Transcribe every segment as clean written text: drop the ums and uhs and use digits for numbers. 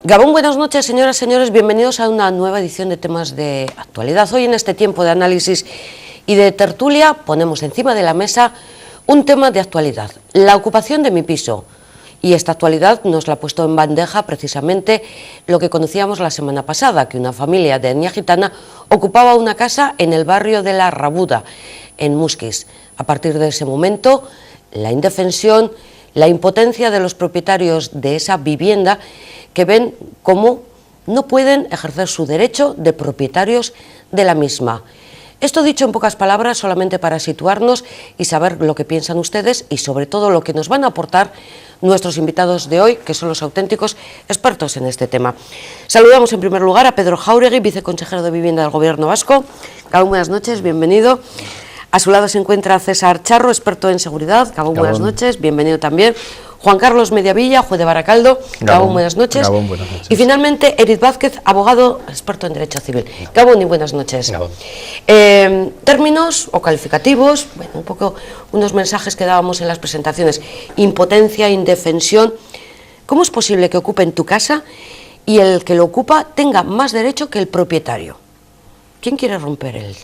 Gabón, buenas noches, señoras y señores, bienvenidos a una nueva edición de temas de actualidad. Hoy, en este tiempo de análisis y de tertulia, ponemos encima de la mesa un tema de actualidad, la ocupación de mi piso. Y esta actualidad nos la ha puesto en bandeja precisamente lo que conocíamos la semana pasada, que una familia de etnia gitana ocupaba una casa en el barrio de La Rabuda, en Musquis. A partir de ese momento, la indefensión, la impotencia de los propietarios de esa vivienda, que ven cómo no pueden ejercer su derecho de propietarios de la misma. Esto dicho en pocas palabras, solamente para situarnos y saber lo que piensan ustedes y sobre todo lo que nos van a aportar nuestros invitados de hoy, que son los auténticos expertos en este tema. Saludamos en primer lugar a Pedro Jáuregui, viceconsejero de Vivienda del Gobierno vasco. Gabón, buenas noches, bienvenido. A su lado se encuentra César Charro, experto en seguridad. Gabón, buenas noches, bienvenido también. Juan Carlos Mediavilla, juez de Baracaldo. Gabón, buenas noches. Gabón, buenas noches. Y finalmente, Eric Vázquez, abogado, experto en Derecho Civil. Gabón y buenas noches. Gabón. Términos o calificativos, bueno, un poco unos mensajes que dábamos en las presentaciones. Impotencia, indefensión. ¿Cómo es posible que ocupen tu casa y el que lo ocupa tenga más derecho que el propietario? ¿Quién quiere romper el...?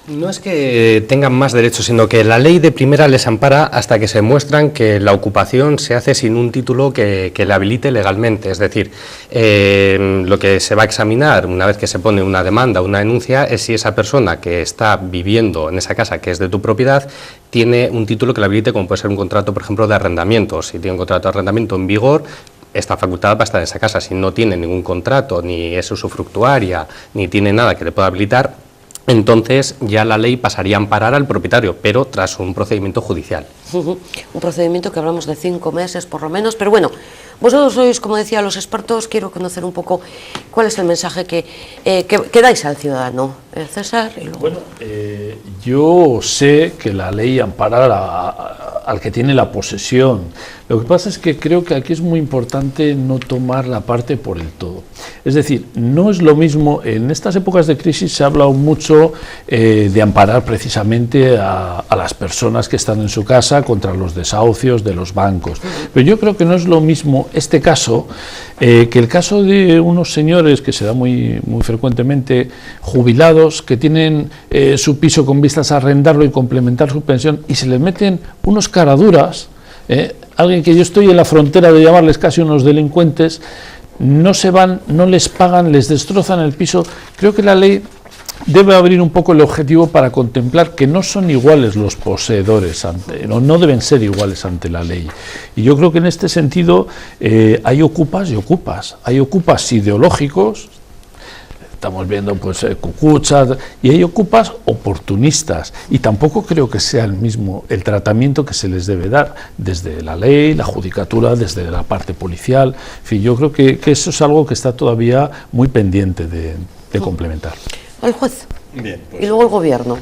No es que tengan más derechos, sino que la ley de primera les ampara hasta que se muestran que la ocupación se hace sin un título que le habilite legalmente. Es decir, lo que se va a examinar una vez que se pone una demanda, una denuncia, es si esa persona que está viviendo en esa casa que es de tu propiedad tiene un título que le habilite, como puede ser un contrato, por ejemplo, de arrendamiento. Si tiene un contrato de arrendamiento en vigor, está facultada para estar en esa casa. Si no tiene ningún contrato, ni es usufructuaria, ni tiene nada que le pueda habilitar, entonces ya la ley pasaría a amparar al propietario, pero tras un procedimiento judicial. Un procedimiento que hablamos de 5 meses por lo menos, pero bueno, vosotros sois, como decía, los expertos. Quiero conocer un poco cuál es el mensaje que dais al ciudadano. César. Y luego... Bueno, yo sé que la ley ampara al que tiene la posesión. Lo que pasa es que creo que aquí es muy importante no tomar la parte por el todo. Es decir, no es lo mismo, en estas épocas de crisis se ha hablado mucho de amparar precisamente a las personas que están en su casa contra los desahucios de los bancos. Pero yo creo que no es lo mismo este caso que el caso de unos señores que se da muy frecuentemente, jubilados, que tienen su piso con vistas a arrendarlo y complementar su pensión, y se les meten unos caraduras, alguien que yo estoy en la frontera de llamarles casi unos delincuentes, no se van, no les pagan, les destrozan el piso. Creo que la ley debe abrir un poco el objetivo para contemplar que no son iguales los poseedores, no deben ser iguales ante la ley. Y yo creo que en este sentido hay ocupas y ocupas. Hay ocupas ideológicos, estamos viendo pues cucuchas, y hay ocupas oportunistas, y tampoco creo que sea el mismo el tratamiento que se les debe dar desde la ley, la judicatura, desde la parte policial. En fin, yo creo que eso es algo que está todavía muy pendiente de complementar. El juez. Bien, pues, y luego el gobierno.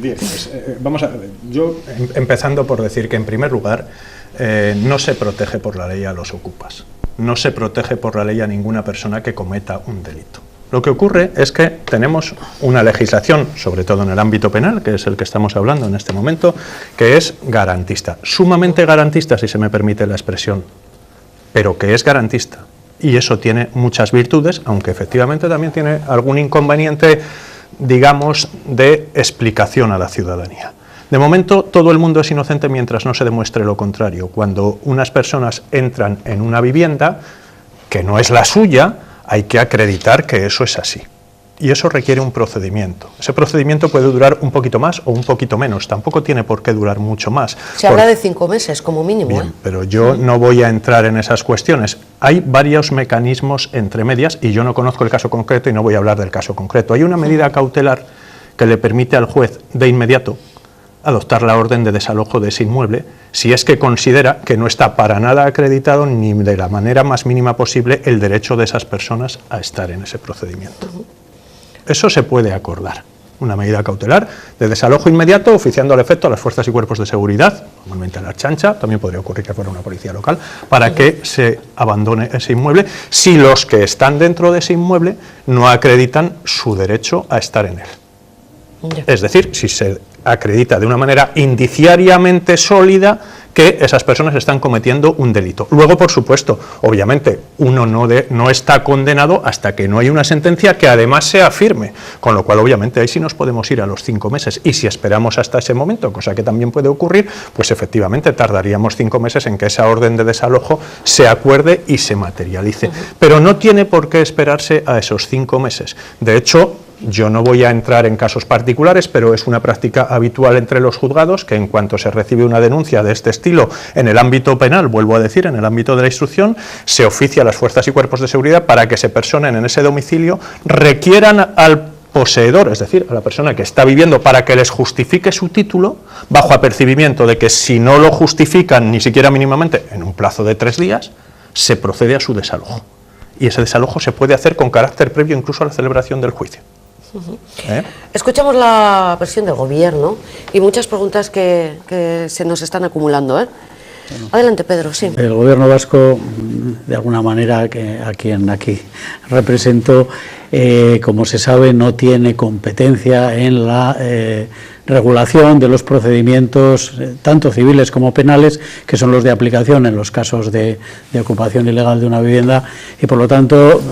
Bien, pues, vamos a ver. Yo, empezando por decir que, en primer lugar, no se protege por la ley a los ocupas. No se protege por la ley a ninguna persona que cometa un delito. Lo que ocurre es que tenemos una legislación, sobre todo en el ámbito penal, que es el que estamos hablando en este momento, que es garantista, sumamente garantista, si se me permite la expresión, pero que es garantista. Y eso tiene muchas virtudes, aunque efectivamente también tiene algún inconveniente, digamos, de explicación a la ciudadanía. De momento, todo el mundo es inocente mientras no se demuestre lo contrario. Cuando unas personas entran en una vivienda que no es la suya, hay que acreditar que eso es así. Y eso requiere un procedimiento. Ese procedimiento puede durar un poquito más o un poquito menos. Tampoco tiene por qué durar mucho más. Se habla de 5 meses como mínimo. Bien, pero yo no voy a entrar en esas cuestiones. Hay varios mecanismos entre medias y yo no conozco el caso concreto y no voy a hablar del caso concreto. Hay una medida cautelar que le permite al juez de inmediato adoptar la orden de desalojo de ese inmueble si es que considera que no está para nada acreditado ni de la manera más mínima posible el derecho de esas personas a estar en ese procedimiento. Eso se puede acordar, una medida cautelar de desalojo inmediato, oficiando al efecto a las fuerzas y cuerpos de seguridad, normalmente a la chancha, también podría ocurrir que fuera una policía local, para que se abandone ese inmueble, si los que están dentro de ese inmueble no acreditan su derecho a estar en él. Es decir, si se acredita de una manera indiciariamente sólida que esas personas están cometiendo un delito. Luego, por supuesto, obviamente, uno no está condenado hasta que no hay una sentencia que además sea firme, con lo cual, obviamente, ahí sí nos podemos ir a los 5 meses, y si esperamos hasta ese momento, cosa que también puede ocurrir, pues efectivamente tardaríamos 5 meses en que esa orden de desalojo se acuerde y se materialice. Pero no tiene por qué esperarse a esos 5 meses. De hecho, yo no voy a entrar en casos particulares, pero es una práctica habitual entre los juzgados que en cuanto se recibe una denuncia de este estilo en el ámbito penal, vuelvo a decir, en el ámbito de la instrucción, se oficia a las fuerzas y cuerpos de seguridad para que se personen en ese domicilio, requieran al poseedor, es decir, a la persona que está viviendo, para que les justifique su título, bajo apercibimiento de que si no lo justifican ni siquiera mínimamente en un plazo de 3 días, se procede a su desalojo. Y ese desalojo se puede hacer con carácter previo incluso a la celebración del juicio. Escuchamos la versión del Gobierno y muchas preguntas que se nos están acumulando. Bueno, adelante, Pedro. Sí. El Gobierno vasco, de alguna manera, a quien aquí represento, como se sabe, no tiene competencia en la regulación de los procedimientos, tanto civiles como penales, que son los de aplicación en los casos de ocupación ilegal de una vivienda, y por lo tanto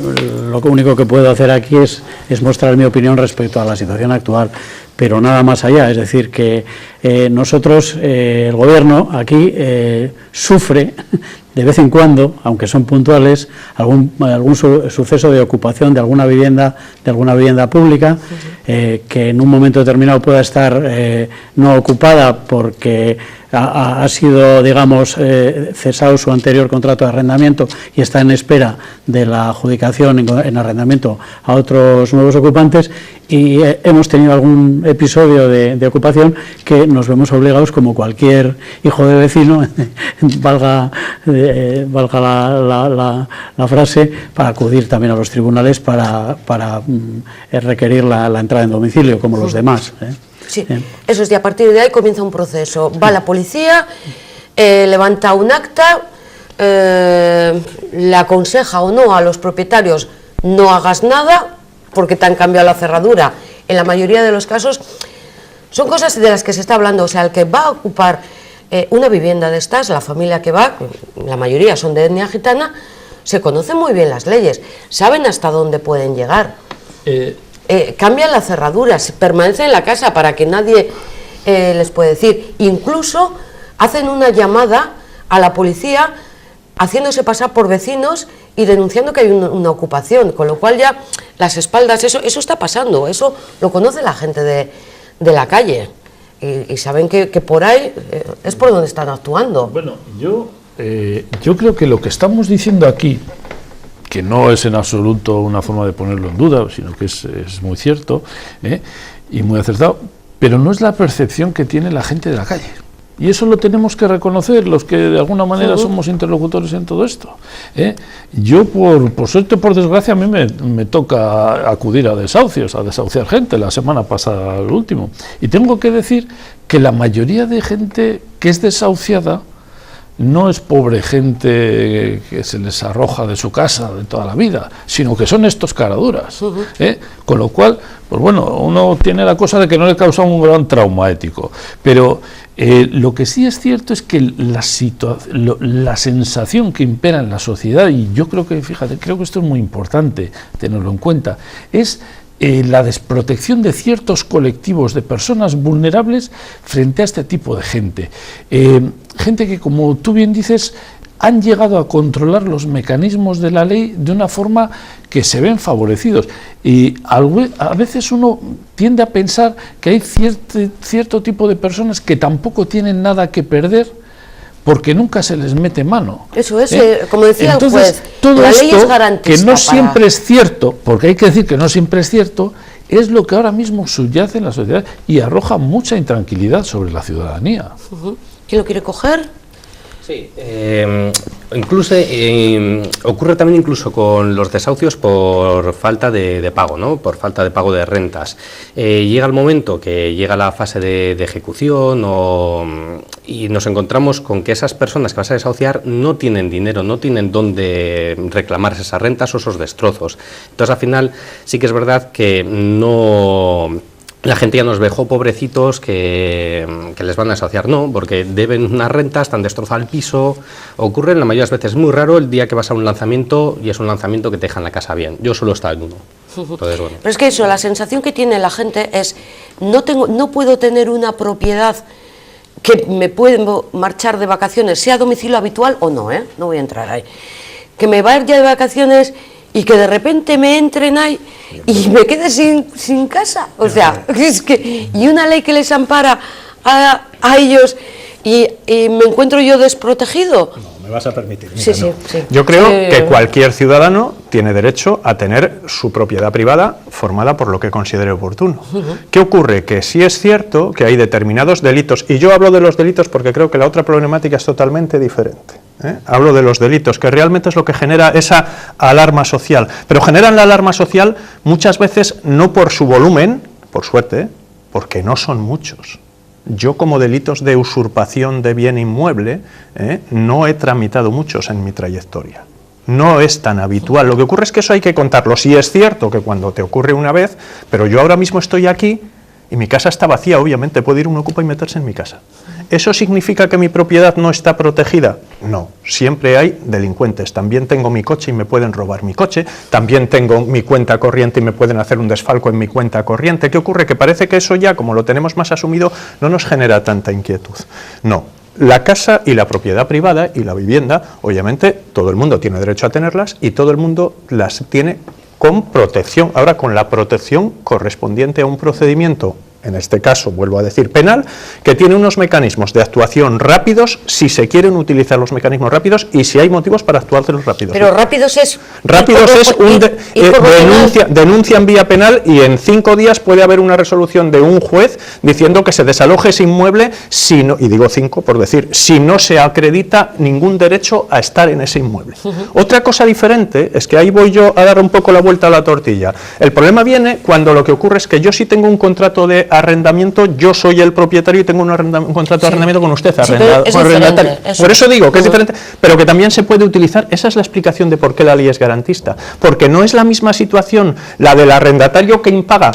lo único que puedo hacer aquí es mostrar mi opinión respecto a la situación actual, pero nada más allá. Es decir, que nosotros, el Gobierno aquí sufre de vez en cuando, aunque son puntuales, algún suceso de ocupación de alguna vivienda pública, que en un momento determinado pueda estar no ocupada porque ha sido, digamos, cesado su anterior contrato de arrendamiento y está en espera de la adjudicación en arrendamiento a otros nuevos ocupantes, y hemos tenido algún episodio de ocupación que nos vemos obligados, como cualquier hijo de vecino, valga la frase, para acudir también a los tribunales para requerir la entrada en domicilio, como los demás. Sí, eso es, y a partir de ahí comienza un proceso. Va la policía, levanta un acta, le aconseja o no a los propietarios: no hagas nada porque te han cambiado la cerradura. En la mayoría de los casos son cosas de las que se está hablando. O sea, el que va a ocupar una vivienda de estas, la familia que va, la mayoría son de etnia gitana, se conocen muy bien las leyes, saben hasta dónde pueden llegar. Cambian la cerradura, permanecen en la casa para que nadie les puede decir. Incluso hacen una llamada a la policía haciéndose pasar por vecinos y denunciando que hay una ocupación, con lo cual ya las espaldas, eso está pasando, eso lo conoce la gente de la calle y saben que por ahí es por donde están actuando. Bueno, yo creo que lo que estamos diciendo aquí, que no es en absoluto una forma de ponerlo en duda, sino que es muy cierto y muy acertado, pero no es la percepción que tiene la gente de la calle. Y eso lo tenemos que reconocer los que de alguna manera somos interlocutores en todo esto. Yo, por suerte o por desgracia, a mí me toca acudir a desahuciar gente, la semana pasada el último. Y tengo que decir que la mayoría de gente que es desahuciada no es pobre gente que se les arroja de su casa de toda la vida, sino que son estos caraduras. Con lo cual, pues bueno, uno tiene la cosa de que no le causa un gran trauma ético, pero lo que sí es cierto es que la sensación que impera en la sociedad, y yo creo que, fíjate, creo que esto es muy importante tenerlo en cuenta, es la desprotección de ciertos colectivos de personas vulnerables frente a este tipo de gente. Gente que, como tú bien dices, han llegado a controlar los mecanismos de la ley de una forma que se ven favorecidos. Y a veces uno tiende a pensar que hay cierto tipo de personas que tampoco tienen nada que perder, porque nunca se les mete mano. Eso es, como decía entonces, el juez, todo la ley esto, es garantista. que no siempre es cierto, porque hay que decir que no siempre es cierto, es lo que ahora mismo subyace en la sociedad y arroja mucha intranquilidad sobre la ciudadanía. ¿Quién lo quiere coger? Sí, incluso ocurre también incluso con los desahucios por falta de pago, ¿no? Por falta de pago de rentas. Llega el momento que llega la fase de ejecución y nos encontramos con que esas personas que vas a desahuciar no tienen dinero, no tienen dónde reclamar esas rentas o esos destrozos. Entonces, al final, sí que es verdad que no la gente ya nos dejó pobrecitos que les van a desahuciar. No, porque deben unas rentas, están destrozado el piso. Ocurre la mayoría de las veces, muy raro el día que vas a un lanzamiento y es un lanzamiento que te dejan la casa bien. Yo solo he estado en uno. Entonces, bueno. Pero es que eso, la sensación que tiene la gente es, no puedo tener una propiedad que me puedo marchar de vacaciones, sea domicilio habitual o no, no voy a entrar ahí. Que me vaya de vacaciones y que de repente me entren ahí y me quede sin casa. O sea, es que, y una ley que les ampara a ellos y me encuentro yo desprotegido. No, me vas a permitir. Mira, Sí, no. sí. Yo creo que cualquier ciudadano tiene derecho a tener su propiedad privada formada por lo que considere oportuno. ¿Qué ocurre? Que sí es cierto que hay determinados delitos, y yo hablo de los delitos porque creo que la otra problemática es totalmente diferente. Hablo de los delitos, que realmente es lo que genera esa alarma social, pero generan la alarma social muchas veces no por su volumen, por suerte, porque no son muchos. Yo, como delitos de usurpación de bien inmueble, no he tramitado muchos en mi trayectoria. No es tan habitual. Lo que ocurre es que eso hay que contarlo. Sí es cierto que cuando te ocurre una vez, pero yo ahora mismo estoy aquí y mi casa está vacía, obviamente puede ir un ocupa y meterse en mi casa. ¿Eso significa que mi propiedad no está protegida? No, siempre hay delincuentes. También tengo mi coche y me pueden robar mi coche, también tengo mi cuenta corriente y me pueden hacer un desfalco en mi cuenta corriente. ¿Qué ocurre? Que parece que eso ya, como lo tenemos más asumido, no nos genera tanta inquietud. No, la casa y la propiedad privada y la vivienda, obviamente, todo el mundo tiene derecho a tenerlas y todo el mundo las tiene con protección. Ahora, con la protección correspondiente a un procedimiento, en este caso, vuelvo a decir, penal, que tiene unos mecanismos de actuación rápidos, si se quieren utilizar los mecanismos rápidos y si hay motivos para actuarlos rápidos. Pero rápidos es... denuncia en vía penal y en 5 días puede haber una resolución de un juez diciendo que se desaloje ese inmueble, si no, y digo 5 por decir, si no se acredita ningún derecho a estar en ese inmueble. Otra cosa diferente es que ahí voy yo a dar un poco la vuelta a la tortilla. El problema viene cuando lo que ocurre es que yo sí tengo un contrato de arrendamiento, yo soy el propietario y tengo un contrato de arrendamiento con usted, arrendatario. Por eso digo que es diferente, pero que también se puede utilizar. Esa es la explicación de por qué la ley es garantista, porque no es la misma situación la del arrendatario que impaga,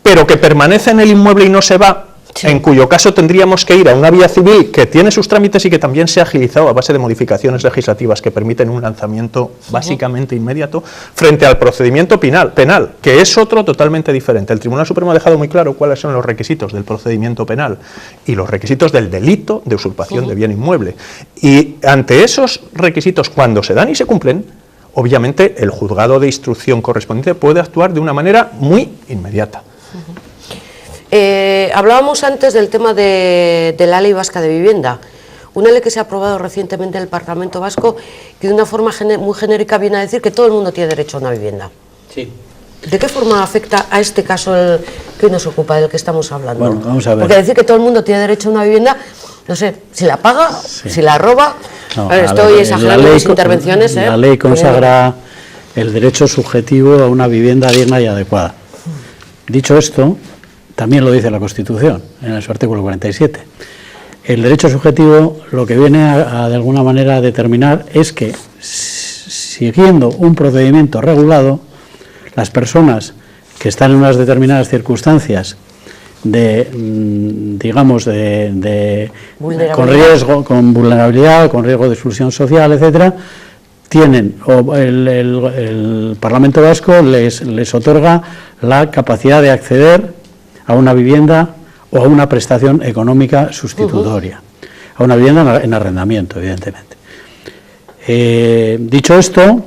pero que permanece en el inmueble y no se va, en cuyo caso tendríamos que ir a una vía civil que tiene sus trámites y que también se ha agilizado a base de modificaciones legislativas que permiten un lanzamiento básicamente inmediato, frente al procedimiento penal, que es otro totalmente diferente. El Tribunal Supremo ha dejado muy claro cuáles son los requisitos del procedimiento penal y los requisitos del delito de usurpación de bien inmueble. Y ante esos requisitos, cuando se dan y se cumplen, obviamente el juzgado de instrucción correspondiente puede actuar de una manera muy inmediata. Hablábamos antes del tema de la Ley Vasca de Vivienda, una ley que se ha aprobado recientemente en el Parlamento Vasco, que de una forma muy genérica viene a decir que todo el mundo tiene derecho a una vivienda. Sí. ¿De qué forma afecta a este caso que nos ocupa, del que estamos hablando? Bueno, vamos a ver. Porque decir que todo el mundo tiene derecho a una vivienda, no sé, si la paga, si la roba... No, estoy exagerando mis intervenciones. La ley consagra el derecho subjetivo a una vivienda digna y adecuada. Dicho esto, también lo dice la Constitución, en su artículo 47. El derecho subjetivo lo que viene de alguna manera a determinar es que, siguiendo un procedimiento regulado, las personas que están en unas determinadas circunstancias con riesgo, con vulnerabilidad, con riesgo de exclusión social, etcétera, tienen, o el Parlamento Vasco les otorga la capacidad de acceder a una vivienda o a una prestación económica sustitutoria, a una vivienda en arrendamiento, evidentemente. Dicho esto,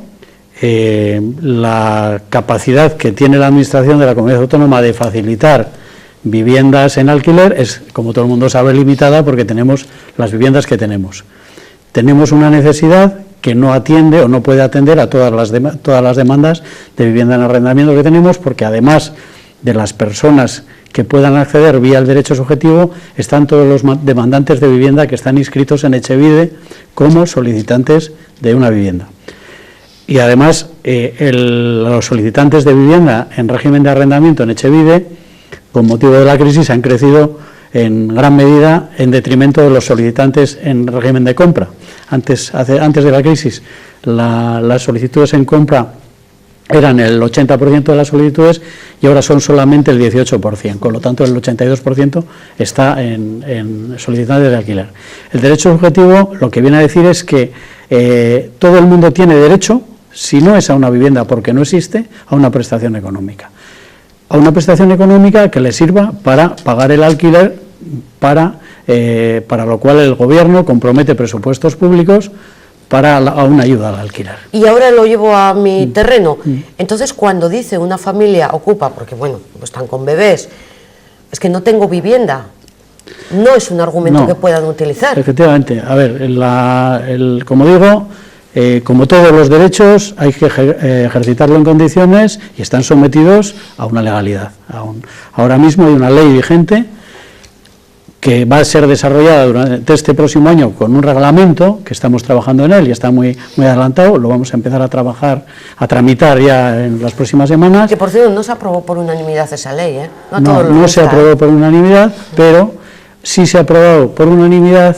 la capacidad que tiene la Administración de la Comunidad Autónoma de facilitar viviendas en alquiler es, como todo el mundo sabe, limitada, porque tenemos las viviendas que tenemos. Tenemos una necesidad que no atiende o no puede atender a todas las demandas de vivienda en arrendamiento que tenemos, porque además de las personas que puedan acceder vía el derecho subjetivo, están todos los demandantes de vivienda que están inscritos en Etxebide como solicitantes de una vivienda. Y además, los solicitantes de vivienda en régimen de arrendamiento en Etxebide, con motivo de la crisis, han crecido en gran medida en detrimento de los solicitantes en régimen de compra. Antes de la crisis, las solicitudes en compra eran el 80% de las solicitudes y ahora son solamente el 18%, con lo tanto el 82% está en solicitantes de alquiler. El derecho subjetivo lo que viene a decir es que todo el mundo tiene derecho, si no es a una vivienda porque no existe, a una prestación económica. A una prestación económica que le sirva para pagar el alquiler, para lo cual el gobierno compromete presupuestos públicos a una ayuda al alquiler. Y ahora lo llevo a mi terreno. Entonces, cuando dice una familia ocupa, porque bueno, están con bebés, es que no tengo vivienda, no es un argumento que puedan utilizar. Efectivamente. A ver, como digo, como todos los derechos, hay que ejercitarlo en condiciones y están sometidos a una legalidad. Ahora mismo hay una ley vigente que va a ser desarrollada durante este próximo año con un reglamento, que estamos trabajando en él y está muy adelantado, lo vamos a empezar a tramitar ya en las próximas semanas. Que por cierto no se aprobó por unanimidad esa ley, ¿eh? No se aprobó por unanimidad, pero sí se ha aprobado por unanimidad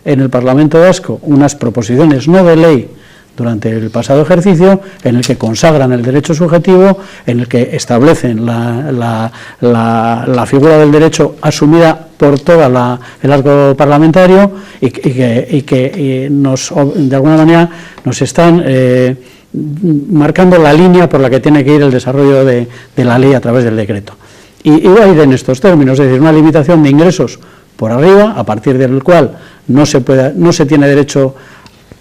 en el Parlamento Vasco unas proposiciones no de ley durante el pasado ejercicio, en el que consagran el derecho subjetivo, en el que establecen la figura del derecho asumida por todo el arco parlamentario y que de alguna manera nos están marcando la línea por la que tiene que ir el desarrollo de la ley a través del decreto. Y va a ir en estos términos, es decir, una limitación de ingresos por arriba, a partir del cual no se tiene derecho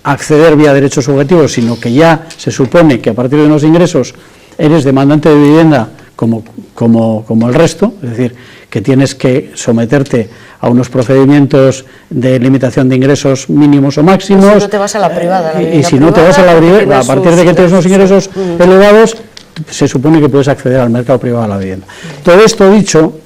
acceder vía derecho subjetivo, sino que ya se supone que a partir de unos ingresos eres demandante de vivienda como el resto, es decir, que tienes que someterte a unos procedimientos de limitación de ingresos mínimos o máximos. Si no te vas a la privada. Y si no te vas a la privada, a partir de que tienes unos ingresos elevados, se supone que puedes acceder al mercado privado de la vivienda. Todo esto dicho,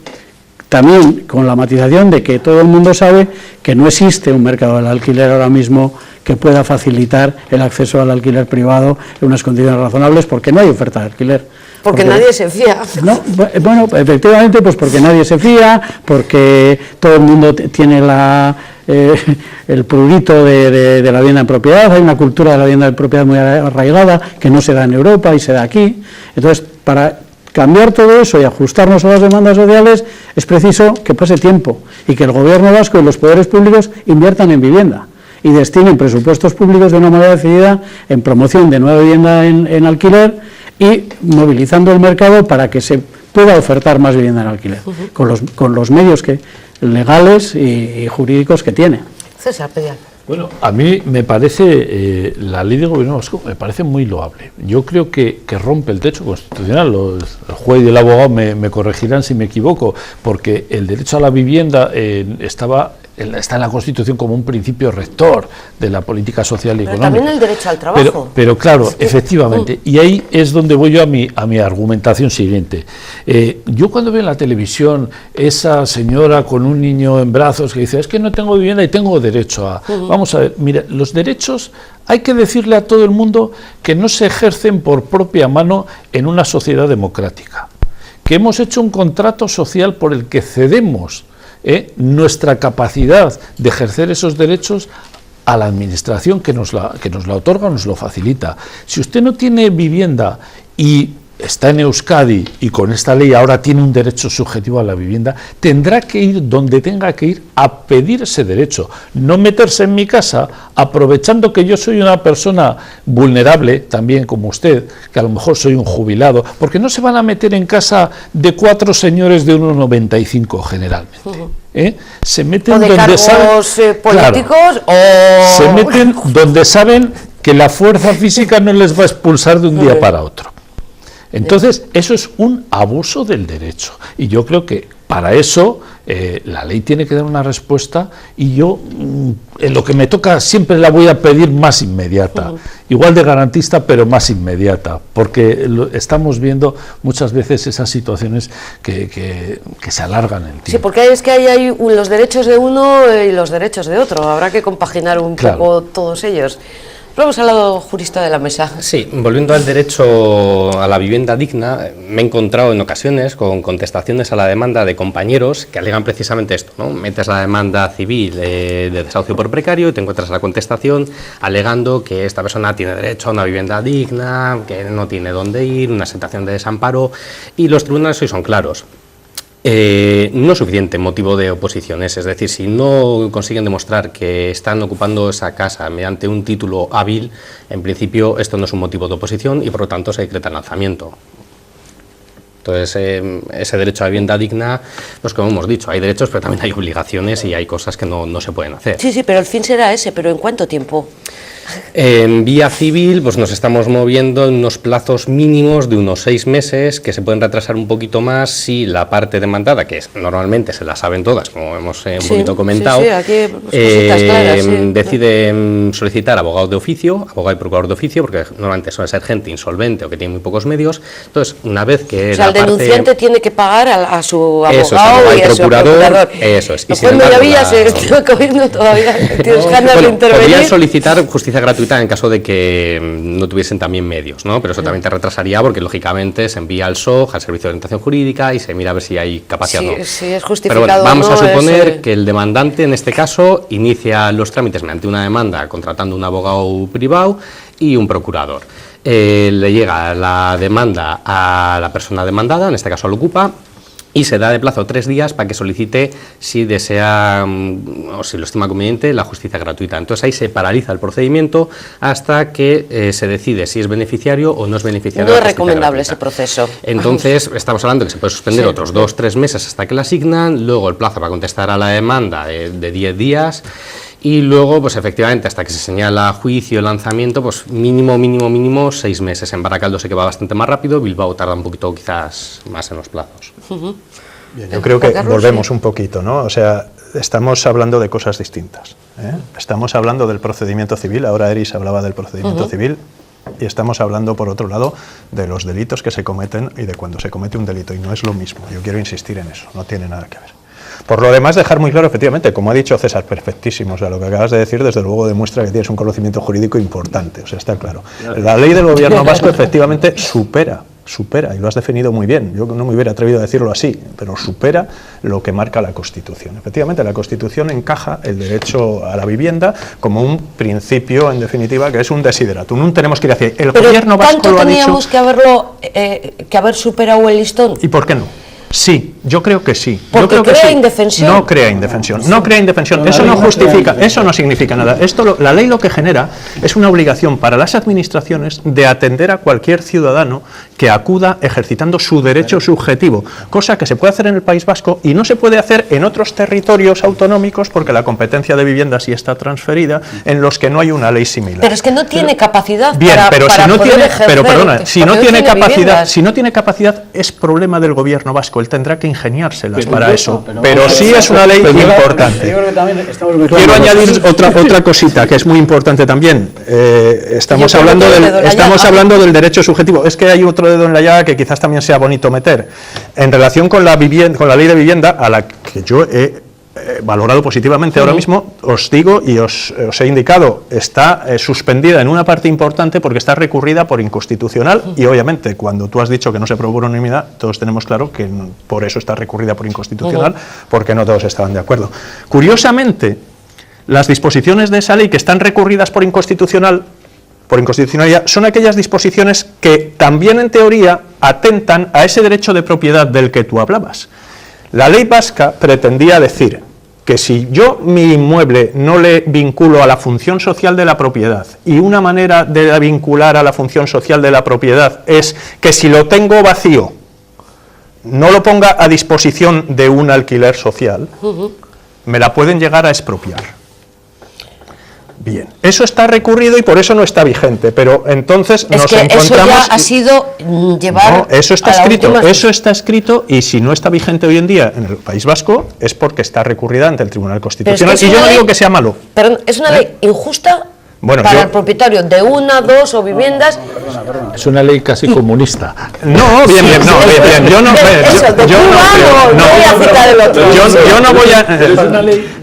también con la matización de que todo el mundo sabe que no existe un mercado del alquiler ahora mismo que pueda facilitar el acceso al alquiler privado en unas condiciones razonables, porque no hay oferta de alquiler. Porque nadie se fía. No, bueno, efectivamente, pues porque nadie se fía, porque todo el mundo tiene el prurito de la vivienda en propiedad, hay una cultura de la vivienda en propiedad muy arraigada que no se da en Europa y se da aquí. Entonces, para cambiar todo eso y ajustarnos a las demandas sociales es preciso que pase tiempo y que el gobierno vasco y los poderes públicos inviertan en vivienda y destinen presupuestos públicos de una manera decidida en promoción de nueva vivienda en alquiler y movilizando el mercado para que se pueda ofertar más vivienda en alquiler, con los medios legales y jurídicos que tiene. César, pedía. Bueno, a mí me parece, la ley de gobierno vasco me parece muy loable. Yo creo que rompe el techo constitucional. El juez y el abogado me corregirán si me equivoco, porque el derecho a la vivienda está en la Constitución como un principio rector de la política social y económica. También el derecho al trabajo. Pero claro, efectivamente, y ahí es donde voy yo a mi argumentación siguiente. Yo cuando veo en la televisión esa señora con un niño en brazos que dice, es que no tengo vivienda y tengo derecho a... Vamos a ver, mira, los derechos hay que decirle a todo el mundo que no se ejercen por propia mano en una sociedad democrática, que hemos hecho un contrato social por el que cedemos nuestra capacidad de ejercer esos derechos a la administración que nos la otorga, nos lo facilita. Si usted no tiene vivienda y está en Euskadi y con esta ley ahora tiene un derecho subjetivo a la vivienda, tendrá que ir donde tenga que ir a pedir ese derecho, no meterse en mi casa aprovechando que yo soy una persona vulnerable, también como usted, que a lo mejor soy un jubilado, porque no se van a meter en casa de 4 señores de 1,95 generalmente. Se meten o de donde cargos saben, políticos, claro, se meten donde saben que la fuerza física no les va a expulsar de un día para otro. Entonces, eso es un abuso del derecho. Y yo creo que para eso la ley tiene que dar una respuesta y yo, en lo que me toca, siempre la voy a pedir más inmediata. Igual de garantista, pero más inmediata. Porque estamos viendo muchas veces esas situaciones que se alargan en tiempo. Sí, porque es que hay los derechos de uno y los derechos de otro. Habrá que compaginar un poco todos ellos. Vamos al lado jurista de la mesa. Sí, volviendo al derecho a la vivienda digna, me he encontrado en ocasiones con contestaciones a la demanda de compañeros que alegan precisamente esto, ¿no? Metes la demanda civil de desahucio por precario y te encuentras la contestación alegando que esta persona tiene derecho a una vivienda digna, que no tiene dónde ir, una situación de desamparo, y los tribunales hoy son claros. No es suficiente motivo de oposiciones, es decir, si no consiguen demostrar que están ocupando esa casa mediante un título hábil, en principio esto no es un motivo de oposición y por lo tanto se decreta el lanzamiento. Entonces, ese derecho a vivienda digna, pues como hemos dicho, hay derechos pero también hay obligaciones y hay cosas que no se pueden hacer. Sí, pero el fin será ese, pero ¿en cuánto tiempo? En vía civil, pues nos estamos moviendo en unos plazos mínimos de unos 6 meses, que se pueden retrasar un poquito más si la parte demandada, que normalmente se la saben todas, como hemos un poquito comentado, aquí, pues, claras, decide solicitar abogado de oficio, abogado y procurador de oficio, porque normalmente suele ser gente insolvente o que tiene muy pocos medios. Entonces, una vez que el denunciante tiene que pagar a su abogado y a su procurador. Eso es. Y sin embargo, se está cogiendo todavía. Tienes ganas de intervenir. Podrían solicitar justicia gratuita en caso de que no tuviesen también medios, ¿no? Pero eso también te retrasaría porque lógicamente se envía al SOJ, al Servicio de Orientación Jurídica, y se mira a ver si hay capacidad o no. Sí, es justificado. Pero bueno, vamos a suponer que el demandante en este caso inicia los trámites mediante una demanda contratando un abogado privado y un procurador. Le llega la demanda a la persona demandada, en este caso al ocupa, y se da de plazo 3 días para que solicite, si desea o si lo estima conveniente, la justicia gratuita. Entonces ahí se paraliza el procedimiento hasta que se decide si es beneficiario o no es beneficiario. No es recomendable ese proceso. Entonces estamos hablando que se puede suspender otros 2-3 meses hasta que la asignan, luego el plazo para contestar a la demanda de 10 días. Y luego, pues efectivamente, hasta que se señala juicio, lanzamiento, pues mínimo 6 meses. En Baracaldo sé que va bastante más rápido, Bilbao tarda un poquito quizás más en los plazos. Bien, yo creo que volvemos un poquito, ¿no? O sea, estamos hablando de cosas distintas, ¿eh? Estamos hablando del procedimiento civil, ahora Eris hablaba del procedimiento civil, y estamos hablando, por otro lado, de los delitos que se cometen y de cuando se comete un delito, y no es lo mismo. Yo quiero insistir en eso, no tiene nada que ver. Por lo demás, dejar muy claro, efectivamente, como ha dicho César, perfectísimo, o sea, lo que acabas de decir, desde luego demuestra que tienes un conocimiento jurídico importante, o sea, está claro. La ley del gobierno vasco, efectivamente, supera, y lo has definido muy bien, yo no me hubiera atrevido a decirlo así, pero supera lo que marca la Constitución. Efectivamente, la Constitución encaja el derecho a la vivienda como un principio, en definitiva, que es un desideratum. No tenemos que ir hacia ahí. El gobierno vasco lo ha dicho. ¿Tanto teníamos que haber superado el listón? ¿Y por qué no? Sí, yo creo que sí. Porque yo creo que crea sí. indefensión. No crea indefensión. No crea indefensión. Eso no justifica, eso no significa nada. La ley lo que genera es una obligación para las administraciones de atender a cualquier ciudadano que acuda ejercitando su derecho subjetivo, cosa que se puede hacer en el País Vasco y no se puede hacer en otros territorios autonómicos porque la competencia de vivienda sí está transferida, en los que no hay una ley similar. Pero es que no tiene capacidad pero si no tiene, pero perdona, si no tiene capacidad, viviendas. si no tiene capacidad es problema del gobierno vasco. Él tendrá que ingeniárselas para eso, pero sí es una ley importante. Quiero añadir otra cosita que es muy importante también. Estamos hablando del derecho subjetivo. Es que hay otro dedo en la llaga que quizás también sea bonito meter. En relación con la ley de vivienda, a la que yo he valorado positivamente ahora mismo, os digo y os he indicado, está suspendida en una parte importante porque está recurrida por inconstitucional y obviamente cuando tú has dicho que no se probó por unanimidad, todos tenemos claro que por eso está recurrida por inconstitucional, porque no todos estaban de acuerdo. Curiosamente, las disposiciones de esa ley que están recurridas por inconstitucionalidad son aquellas disposiciones que también en teoría atentan a ese derecho de propiedad del que tú hablabas. La ley vasca pretendía decir que si yo mi inmueble no le vinculo a la función social de la propiedad, y una manera de vincular a la función social de la propiedad es que si lo tengo vacío, no lo ponga a disposición de un alquiler social, me la pueden llegar a expropiar. Bien, eso está recurrido y por eso no está vigente, pero entonces nos encontramos... Eso ya ha sido llevar... No, eso está escrito y si no está vigente hoy en día en el País Vasco es porque está recurrida ante el Tribunal Constitucional. Y yo no digo que sea malo. Pero es una ley injusta Bueno, para el propietario de una, dos o viviendas. Es una ley casi comunista. No, bien, yo no voy a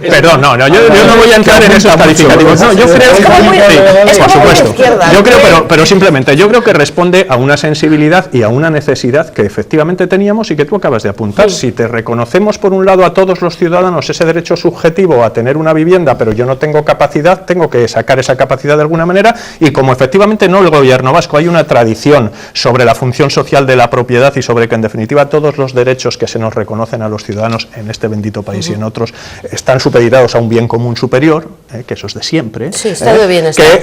perdón, yo no voy a entrar en esos calificativos. No, yo creo que por supuesto. Yo creo, pero simplemente yo creo que responde a una sensibilidad y a una necesidad que efectivamente teníamos y que tú acabas de apuntar. Si te reconocemos por un lado a todos los ciudadanos ese derecho subjetivo a tener una vivienda, pero yo no tengo capacidad, tengo que sacar esa capacidad de alguna manera, y como efectivamente no el gobierno vasco, hay una tradición sobre la función social de la propiedad y sobre que en definitiva todos los derechos que se nos reconocen a los ciudadanos en este bendito país y en otros están supeditados a un bien común superior, que eso es de siempre, sí, estado de bienestar,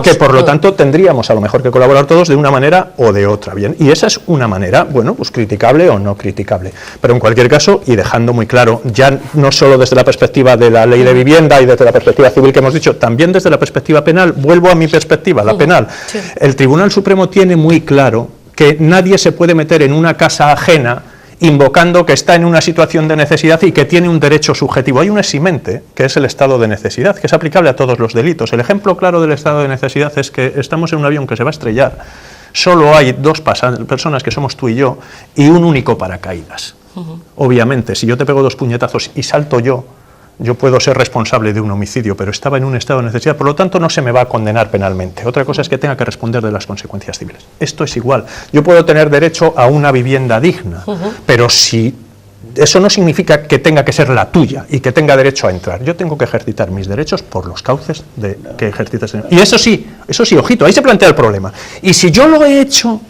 que por lo tanto tendríamos a lo mejor que colaborar todos de una manera o de otra, bien, y esa es una manera, bueno, pues criticable o no criticable, pero en cualquier caso, y dejando muy claro, ya no solo desde la perspectiva de la ley de vivienda y desde la perspectiva civil que hemos dicho, también desde la perspectiva penal, vuelvo a mi perspectiva, la penal. Sí. El Tribunal Supremo tiene muy claro que nadie se puede meter en una casa ajena invocando que está en una situación de necesidad y que tiene un derecho subjetivo. Hay un eximente, que es el estado de necesidad, que es aplicable a todos los delitos. El ejemplo claro del estado de necesidad es que estamos en un avión que se va a estrellar, solo hay dos personas que somos tú y yo, y un único paracaídas. Obviamente, si yo te pego 2 puñetazos y salto yo puedo ser responsable de un homicidio, pero estaba en un estado de necesidad, por lo tanto no se me va a condenar penalmente. Otra cosa es que tenga que responder de las consecuencias civiles. Esto es igual. Yo puedo tener derecho a una vivienda digna, pero si eso no significa que tenga que ser la tuya y que tenga derecho a entrar. Yo tengo que ejercitar mis derechos por los cauces que ejercitas. Y eso sí, ojito, ahí se plantea el problema. Y si yo lo he hecho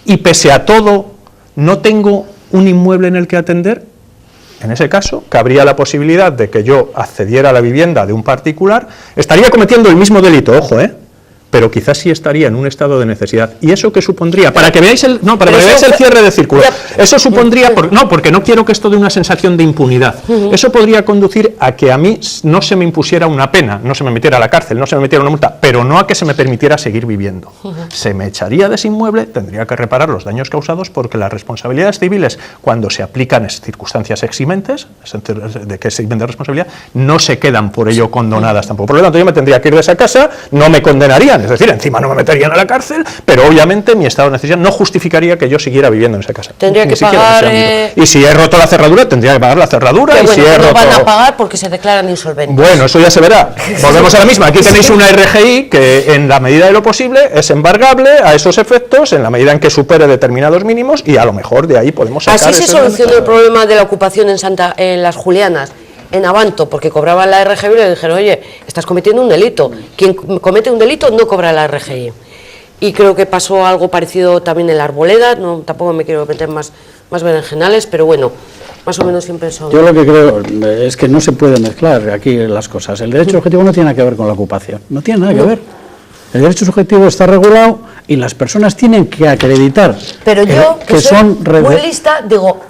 y pese a todo no tengo un inmueble en el que atender, en ese caso, cabría la posibilidad de que yo accediera a la vivienda de un particular, estaría cometiendo el mismo delito, ojo, pero quizás sí estaría en un estado de necesidad. ¿Y eso qué supondría? Para que veáis el cierre de círculo. Eso supondría, porque no quiero que esto dé una sensación de impunidad. Eso podría conducir a que a mí no se me impusiera una pena, no se me metiera a la cárcel, no se me metiera una multa, pero no a que se me permitiera seguir viviendo. Se me echaría de ese inmueble, tendría que reparar los daños causados, porque las responsabilidades civiles, cuando se aplican en circunstancias eximentes, de que se eximen de responsabilidad, no se quedan por ello condonadas tampoco. Por lo tanto, yo me tendría que ir de esa casa, no me condenarían, es decir, encima no me meterían a la cárcel, pero obviamente mi estado de necesidad no justificaría que yo siguiera viviendo en esa casa. Tendría que pagar... Y si he roto la cerradura, tendría que pagar la cerradura. Que y bueno, si he no roto... van a pagar porque se declaran insolventes. Bueno, eso ya se verá. Volvemos a la misma. Aquí tenéis una RGI que en la medida de lo posible es embargable a esos efectos en la medida en que supere determinados mínimos y a lo mejor de ahí podemos sacar... Así se solucionó el problema de la ocupación en las Julianas, en Abanto, porque cobraban la RGI y le dijeron, oye, estás cometiendo un delito. Quien comete un delito no cobra la RGI. Y creo que pasó algo parecido también en la Arboleda, tampoco me quiero meter más berenjenales, pero bueno, más o menos siempre son... Yo lo que creo es que no se puede mezclar aquí las cosas. El derecho subjetivo no tiene nada que ver con la ocupación, no tiene nada que ver. El derecho subjetivo está regulado y las personas tienen que acreditar pero yo, que son... muy lista, digo,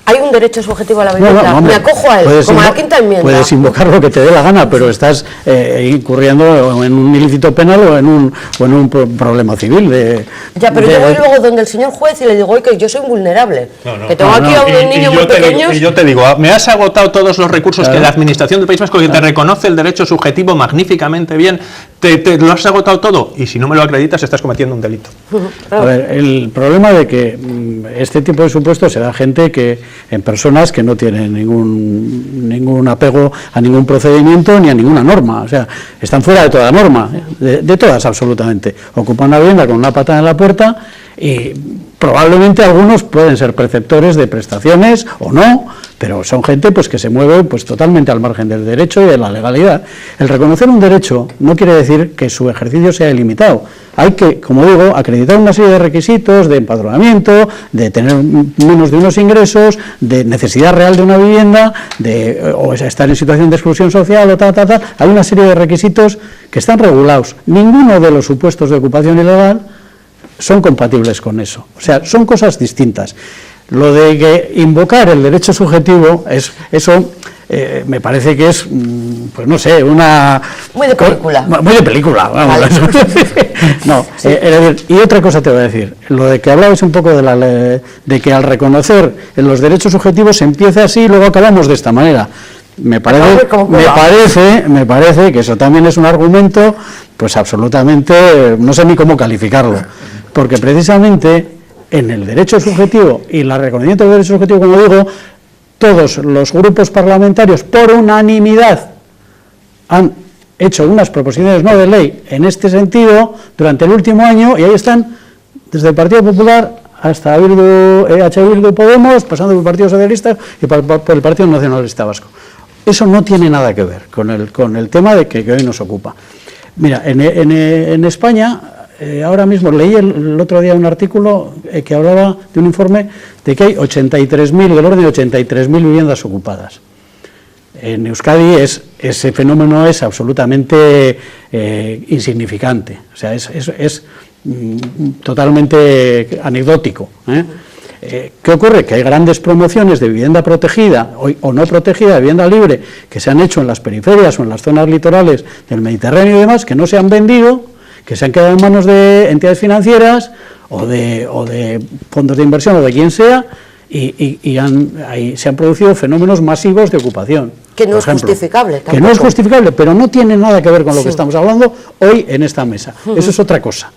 hay un derecho subjetivo a la vivienda, me acojo a él, como a la quinta enmienda. Puedes invocar lo que te dé la gana, pero estás incurriendo en un ilícito penal o en un problema civil. Ya, pero yo voy luego donde el señor juez y le digo, oye, que yo soy vulnerable, que tengo aquí a unos niños muy pequeños... Y yo te digo, me has agotado todos los recursos que la Administración del País Vasco, que te reconoce el derecho subjetivo magníficamente bien, te lo has agotado todo, y si no me lo acreditas estás cometiendo un delito. A ver, el problema de que este tipo de supuestos se da gente en personas que no tienen ningún apego a ningún procedimiento ni a ninguna norma, o sea, están fuera de toda norma, de todas absolutamente. Ocupan una vivienda con una patada en la puerta y probablemente algunos pueden ser preceptores de prestaciones o no, pero son gente pues que se mueve pues totalmente al margen del derecho y de la legalidad. El reconocer un derecho no quiere decir que su ejercicio sea ilimitado. Hay que, como digo, acreditar una serie de requisitos de empadronamiento, de tener menos de unos ingresos, de necesidad real de una vivienda, o estar en situación de exclusión social o tal. Hay una serie de requisitos que están regulados. Ninguno de los supuestos de ocupación ilegal son compatibles con eso. O sea, son cosas distintas. Lo de que invocar el derecho subjetivo, me parece que es, pues no sé, una... Muy de película. Muy de película, vamos. Vale. No, sí. Y otra cosa te voy a decir, lo de que hablabais un poco de que al reconocer los derechos subjetivos se empieza así y luego acabamos de esta manera. me parece que eso también es un argumento, pues absolutamente, no sé ni cómo calificarlo, porque precisamente en el derecho subjetivo y el reconocimiento del derecho subjetivo, como digo, todos los grupos parlamentarios por unanimidad han hecho unas proposiciones no de ley en este sentido durante el último año, y ahí están desde el Partido Popular hasta Bildu, Bildu y Podemos, pasando por el Partido Socialista y por el Partido Nacionalista Vasco. Eso no tiene nada que ver con el tema de que hoy nos ocupa. Mira, en España, ahora mismo leí el otro día un artículo que hablaba de un informe de que hay 83.000, del orden de 83.000 viviendas ocupadas. En Euskadi ese fenómeno es absolutamente insignificante, o sea, es totalmente anecdótico. ¿Qué ocurre? Que hay grandes promociones de vivienda protegida o no protegida, de vivienda libre, que se han hecho en las periferias o en las zonas litorales del Mediterráneo y demás, que no se han vendido, que se han quedado en manos de entidades financieras o de fondos de inversión o de quien sea, y ahí se han producido fenómenos masivos de ocupación. Que no es justificable tampoco. Que no es justificable, pero no tiene nada que ver con lo que estamos hablando hoy en esta mesa. Eso es otra cosa.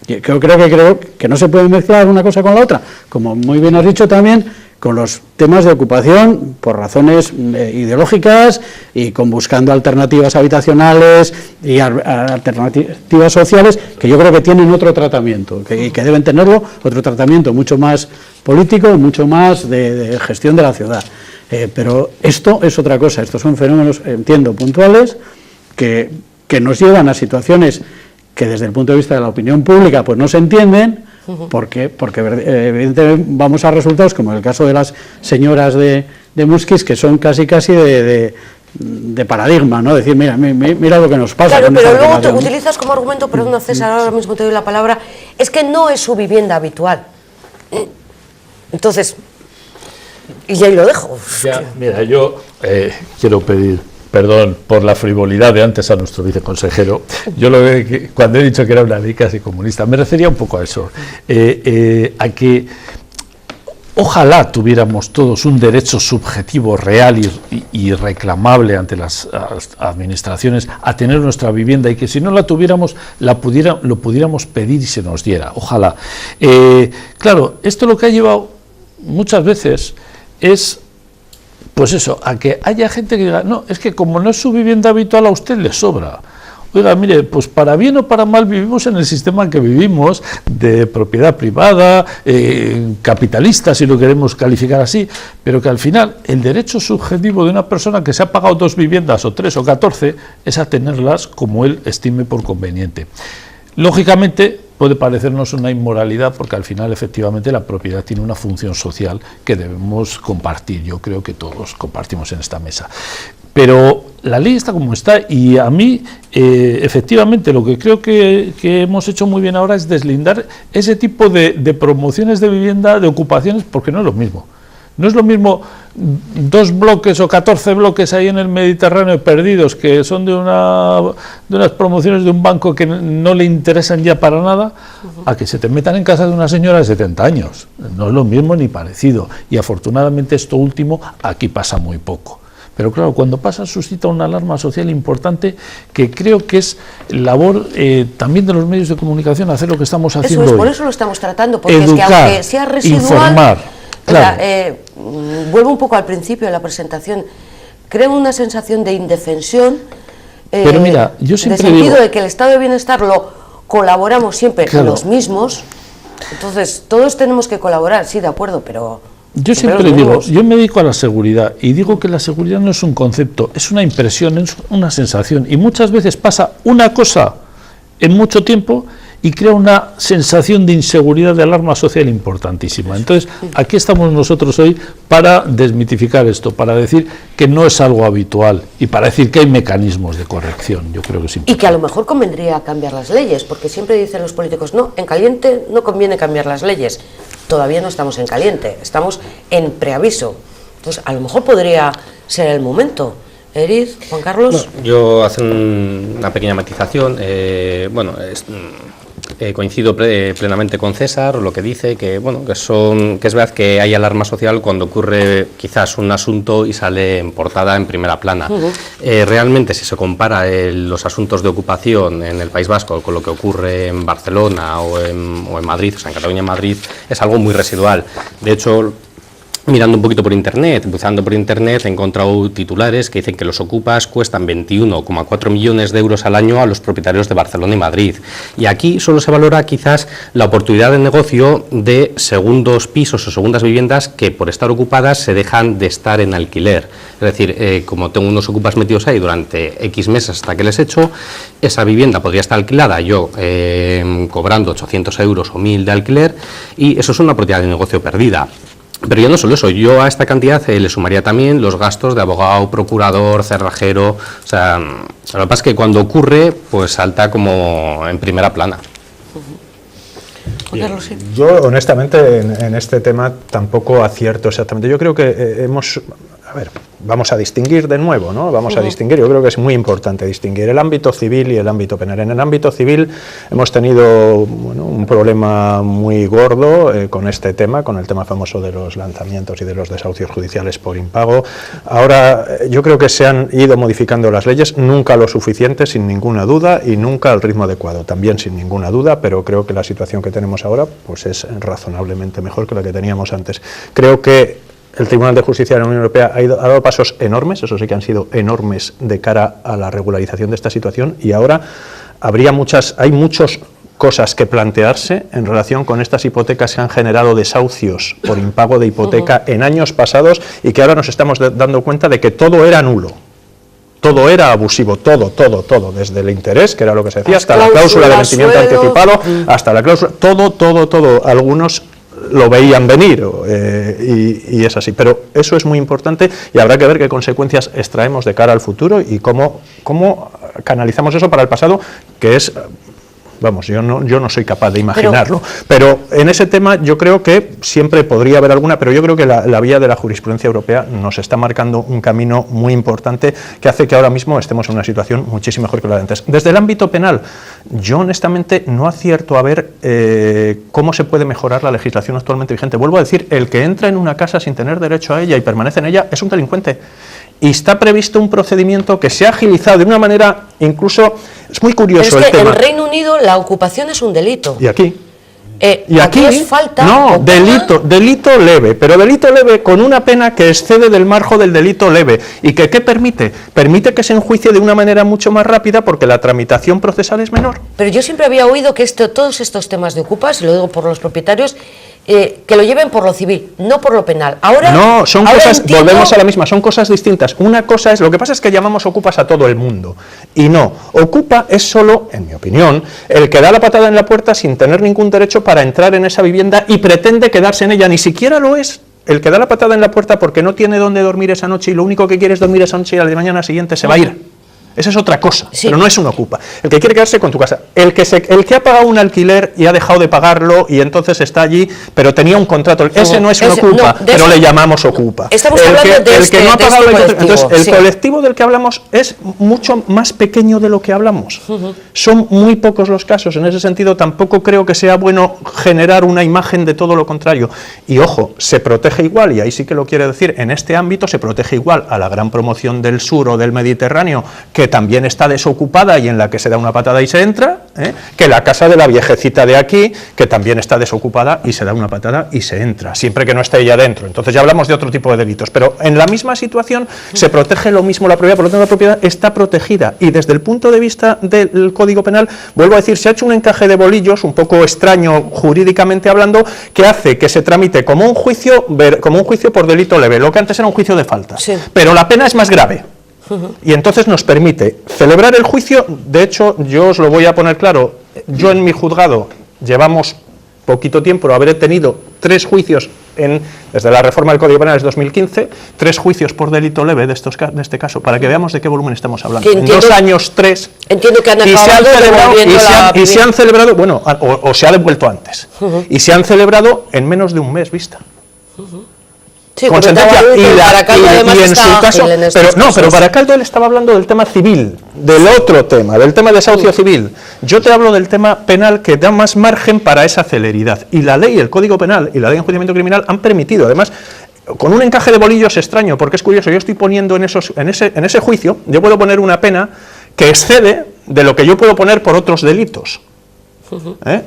Yo creo que no se puede mezclar una cosa con la otra, como muy bien has dicho también, con los temas de ocupación por razones ideológicas y buscando alternativas habitacionales y alternativas sociales, que yo creo que tienen otro tratamiento, y que deben tenerlo, otro tratamiento mucho más político, mucho más de gestión de la ciudad. Pero esto es otra cosa, estos son fenómenos, entiendo, puntuales, que nos llevan a situaciones que desde el punto de vista de la opinión pública pues no se entienden, porque evidentemente vamos a resultados como en el caso de las señoras de Muskiz, que son casi de paradigma, ¿no? Decir, mira lo que nos pasa. Claro, pero luego te utilizas como argumento, perdón César, ahora mismo te doy la palabra, es que no es su vivienda habitual. Entonces, y ahí lo dejo. Ya, mira, yo quiero pedir perdón por la frivolidad de antes a nuestro viceconsejero. Yo cuando he dicho que era una ley casi comunista, me refería un poco a eso, a que ojalá tuviéramos todos un derecho subjetivo real y reclamable ante las administraciones a tener nuestra vivienda, y que si no la tuviéramos lo pudiéramos pedir y se nos diera. Ojalá. Claro, esto lo que ha llevado muchas veces es, pues eso, a que haya gente que diga, no, es que como no es su vivienda habitual, a usted le sobra. Oiga, mire, pues para bien o para mal vivimos en el sistema en que vivimos, de propiedad privada, capitalista, si lo queremos calificar así, pero que al final el derecho subjetivo de una persona que se ha pagado 2 viviendas o 3 o 14 es a tenerlas como él estime por conveniente. Lógicamente puede parecernos una inmoralidad, porque al final efectivamente la propiedad tiene una función social que debemos compartir. Yo creo que todos compartimos en esta mesa. Pero la ley está como está, y a mí efectivamente lo que creo que hemos hecho muy bien ahora es deslindar ese tipo de promociones de vivienda, de ocupaciones, porque no es lo mismo. No es lo mismo 2 bloques o 14 bloques ahí en el Mediterráneo perdidos, que son de unas promociones de un banco que no le interesan ya para nada, a que se te metan en casa de una señora de 70 años. No es lo mismo ni parecido. Y afortunadamente esto último aquí pasa muy poco. Pero claro, cuando pasa suscita una alarma social importante, que creo que es labor también de los medios de comunicación hacer lo que estamos haciendo hoy. Por eso lo estamos tratando, porque educar, es que aunque sea residual, informar. Claro. O sea, vuelvo un poco al principio de la presentación, creo una sensación de indefensión, pero mira, yo siempre de sentido digo, de que el estado de bienestar lo colaboramos siempre los mismos, entonces todos tenemos que colaborar, sí, de acuerdo, pero... Yo siempre digo, yo me dedico a la seguridad, y digo que la seguridad no es un concepto, es una impresión, es una sensación, y muchas veces pasa una cosa en mucho tiempo y crea una sensación de inseguridad, de alarma social importantísima. Entonces, aquí estamos nosotros hoy para desmitificar esto, para decir que no es algo habitual y para decir que hay mecanismos de corrección. Yo creo que es importante. Y que a lo mejor convendría cambiar las leyes, porque siempre dicen los políticos, no, en caliente no conviene cambiar las leyes. Todavía no estamos en caliente, estamos en preaviso. Entonces, a lo mejor podría ser el momento. Eriz, Juan Carlos. No, yo hacer una pequeña matización. coincido plenamente con César, lo que dice, que bueno, que es verdad que hay alarma social cuando ocurre quizás un asunto y sale en portada en primera plana. Realmente, si se compara los asuntos de ocupación en el País Vasco con lo que ocurre en Barcelona o en Madrid, o sea, en Cataluña y Madrid, es algo muy residual. De hecho, mirando un poquito por internet, buceando por internet, he encontrado titulares que dicen que los ocupas cuestan 21,4 millones de euros al año a los propietarios de Barcelona y Madrid. Y aquí solo se valora quizás la oportunidad de negocio de segundos pisos o segundas viviendas que por estar ocupadas se dejan de estar en alquiler. Es decir, como tengo unos ocupas metidos ahí durante X meses hasta que les echo, esa vivienda podría estar alquilada yo cobrando 800 euros o 1.000 de alquiler, y eso es una oportunidad de negocio perdida. Pero ya no solo eso, yo a esta cantidad le sumaría también los gastos de abogado, procurador, cerrajero. O sea, lo que pasa es que cuando ocurre, pues salta como en primera plana. Yo, honestamente, en este tema tampoco acierto exactamente. Yo creo que hemos... A ver, vamos a distinguir de nuevo, ¿no? Vamos a distinguir, yo creo que es muy importante distinguir el ámbito civil y el ámbito penal. En el ámbito civil hemos tenido un problema muy gordo con este tema, con el tema famoso de los lanzamientos y de los desahucios judiciales por impago. Ahora, yo creo que se han ido modificando las leyes, nunca lo suficiente, sin ninguna duda, y nunca al ritmo adecuado, también sin ninguna duda, pero creo que la situación que tenemos ahora pues es razonablemente mejor que la que teníamos antes. Creo que el Tribunal de Justicia de la Unión Europea ha dado pasos enormes, eso sí que han sido enormes, de cara a la regularización de esta situación, y ahora hay muchas cosas que plantearse en relación con estas hipotecas que han generado desahucios por impago de hipoteca en años pasados, y que ahora nos estamos dando cuenta de que todo era nulo. Todo era abusivo, todo, desde el interés, que era lo que se decía, hasta la cláusula de vencimiento anticipado, hasta la cláusula, todo. Algunos lo veían venir y es así, pero eso es muy importante, y habrá que ver qué consecuencias extraemos de cara al futuro y cómo canalizamos eso para el pasado, que es... Vamos, yo no soy capaz de imaginarlo, pero en ese tema yo creo que siempre podría haber alguna, pero yo creo que la vía de la jurisprudencia europea nos está marcando un camino muy importante que hace que ahora mismo estemos en una situación muchísimo mejor que la de antes. Desde el ámbito penal, yo honestamente no acierto a ver cómo se puede mejorar la legislación actualmente vigente. Vuelvo a decir, el que entra en una casa sin tener derecho a ella y permanece en ella es un delincuente. Y está previsto un procedimiento que se ha agilizado de una manera, incluso, es muy curioso. Pero es que el tema. En Reino Unido la ocupación es un delito. ¿Y aquí? Y aquí es falta. No, delito leve, pero delito leve con una pena que excede del margen del delito leve. ¿Y que qué permite? Permite que se enjuicie de una manera mucho más rápida porque la tramitación procesal es menor. Pero yo siempre había oído que todos estos temas de ocupas, y lo digo por los propietarios, que lo lleven por lo civil, no por lo penal. Ahora no, son ahora cosas, entiendo... volvemos a la misma, son cosas distintas. Una cosa es, lo que pasa es que llamamos ocupas a todo el mundo, y no, ocupa es solo, en mi opinión, el que da la patada en la puerta sin tener ningún derecho para entrar en esa vivienda y pretende quedarse en ella, ni siquiera lo es. El que da la patada en la puerta porque no tiene dónde dormir esa noche y lo único que quiere es dormir esa noche y a la mañana siguiente se va a ir. Esa es otra cosa, sí. Pero no es un ocupa. El que quiere quedarse con tu casa, el que ha pagado un alquiler y ha dejado de pagarlo y entonces está allí, pero tenía un contrato, ese no es un ocupa, no, pero le llamamos ocupa. Estamos hablando de el que no ha pagado entonces el sí. colectivo del que hablamos es mucho más pequeño de lo que hablamos. Son muy pocos los casos, en ese sentido tampoco creo que sea bueno generar una imagen de todo lo contrario. Y ojo, se protege igual, y ahí sí que lo quiero decir, en este ámbito se protege igual a la gran promoción del sur o del Mediterráneo, que también está desocupada y en la que se da una patada y se entra, que la casa de la viejecita de aquí, que también está desocupada y se da una patada y se entra, siempre que no esté ella dentro. Entonces ya hablamos de otro tipo de delitos, pero en la misma situación se protege lo mismo la propiedad, por lo tanto la propiedad está protegida, y desde el punto de vista del Código Penal, vuelvo a decir, se ha hecho un encaje de bolillos un poco extraño jurídicamente hablando, que hace que se tramite como un juicio por delito leve, lo que antes era un juicio de falta, sí. Pero la pena es más grave. Y entonces nos permite celebrar el juicio. De hecho, yo os lo voy a poner claro, yo en mi juzgado llevamos poquito tiempo, haber tenido 3 juicios desde la reforma del Código Penal de 2015, 3 juicios por delito leve de este caso, para que veamos de qué volumen estamos hablando. En 2 años, 3. Entiendo que han acabado y se han celebrado, bueno, o se ha devuelto antes, y se han celebrado en menos de un mes vista. Sí, con sentencia, y en su caso, pero Baracaldo él estaba hablando del tema civil, del otro tema, del tema de desahucio civil. Yo te hablo del tema penal, que da más margen para esa celeridad, y la ley, el Código Penal y la ley de enjuiciamiento criminal han permitido, además, con un encaje de bolillos extraño, porque es curioso, yo estoy poniendo en ese juicio, yo puedo poner una pena que excede de lo que yo puedo poner por otros delitos.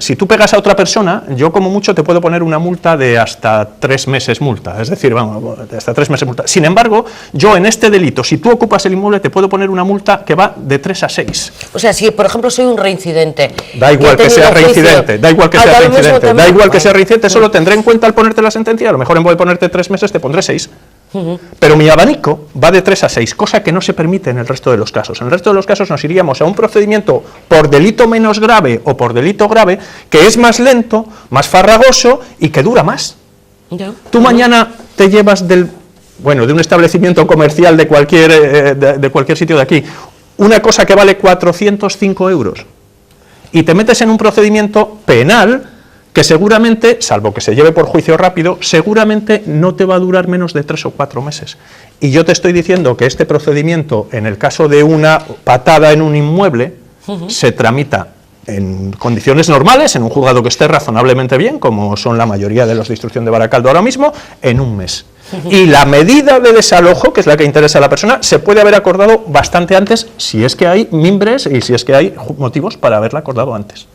Si tú pegas a otra persona, yo como mucho te puedo poner una multa de hasta 3 meses multa, es decir, vamos, hasta 3 meses multa. Sin embargo, yo en este delito, si tú ocupas el inmueble, te puedo poner una multa que va de 3 a 6. O sea, si por ejemplo soy un reincidente. Da igual que sea reincidente, da igual que sea reincidente, da igual que sea reincidente, solo tendré en cuenta al ponerte la sentencia, a lo mejor en vez de ponerte 3 meses te pondré 6. Pero mi abanico va de 3 a 6, cosa que no se permite en el resto de los casos. En el resto de los casos nos iríamos a un procedimiento por delito menos grave o por delito grave, que es más lento, más farragoso y que dura más. Tú mañana te llevas de un establecimiento comercial de cualquier sitio de aquí, una cosa que vale 405 euros y te metes en un procedimiento penal que seguramente, salvo que se lleve por juicio rápido, seguramente no te va a durar menos de 3 o 4 meses. Y yo te estoy diciendo que este procedimiento, en el caso de una patada en un inmueble, se tramita en condiciones normales, en un juzgado que esté razonablemente bien, como son la mayoría de los de instrucción de Baracaldo ahora mismo, en un mes. Y la medida de desalojo, que es la que interesa a la persona, se puede haber acordado bastante antes, si es que hay mimbres y si es que hay motivos para haberla acordado antes.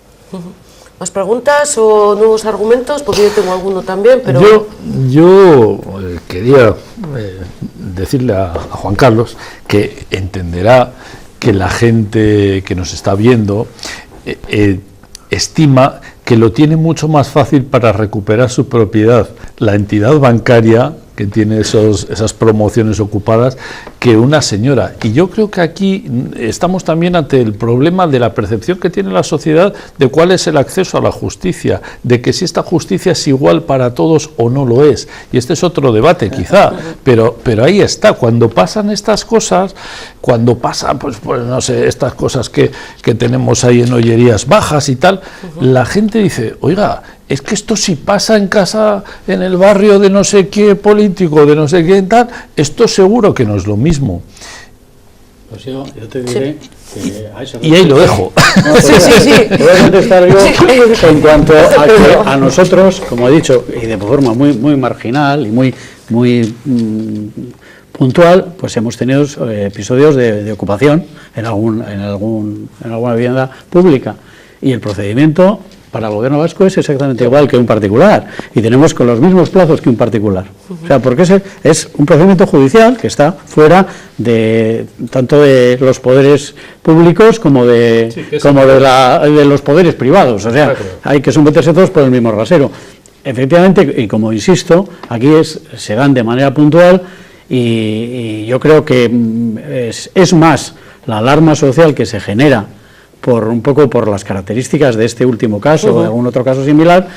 ¿Más preguntas o nuevos argumentos? Porque yo tengo alguno también, pero... Yo quería decirle a Juan Carlos que entenderá que la gente que nos está viendo estima que lo tiene mucho más fácil para recuperar su propiedad la entidad bancaria que tiene esas promociones ocupadas que una señora. Y yo creo que aquí estamos también ante el problema de la percepción que tiene la sociedad de cuál es el acceso a la justicia, de que si esta justicia es igual para todos o no lo es. Y este es otro debate quizá, pero ahí está. Cuando pasan estas cosas, cuando pasan pues no sé, estas cosas que tenemos ahí en Ollerías Bajas y tal, la gente dice, oiga, es que esto si pasa en casa, en el barrio de no sé qué político, de no sé qué tal, esto seguro que no es lo mismo. Pues yo te diré que a eso y ahí lo dejo. No, te voy a contestar yo en cuanto a que a nosotros, como he dicho, y de forma muy marginal y muy puntual, pues hemos tenido episodios de ocupación en alguna vivienda pública, y el procedimiento para el gobierno vasco es exactamente igual que un particular, y tenemos con los mismos plazos que un particular. O sea, porque es un procedimiento judicial que está fuera de tanto de los poderes públicos como de los poderes privados. O sea, hay que someterse todos por el mismo rasero. Efectivamente, y como insisto, aquí se dan de manera puntual, y yo creo que es más la alarma social que se genera un poco por las características de este último caso o de algún otro caso similar,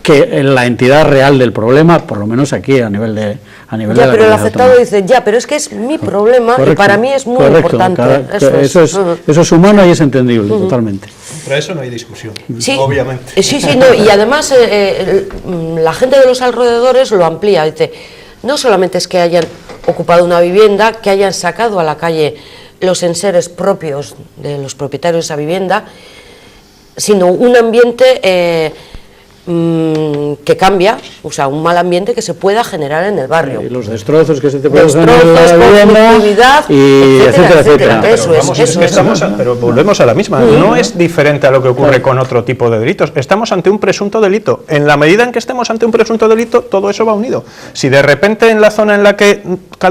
que la entidad real del problema, por lo menos aquí a nivel de la pero el afectado dice, pero es que es mi problema. Correcto, y para mí es muy importante. Eso es humano y es entendible, totalmente. Para eso no hay discusión, sí, obviamente. Sí, no, y además la gente de los alrededores lo amplía, dice, no solamente es que hayan ocupado una vivienda, que hayan sacado a la calle los enseres propios de los propietarios de esa vivienda, sino un ambiente que cambia, o sea, un mal ambiente que se pueda generar en el barrio. Y los destrozos que se te pueden generar en la vivienda, y etcétera. Pero volvemos a la misma. No es diferente a lo que ocurre con otro tipo de delitos. Estamos ante un presunto delito. En la medida en que estemos ante un presunto delito, todo eso va unido. Si de repente en la zona en la que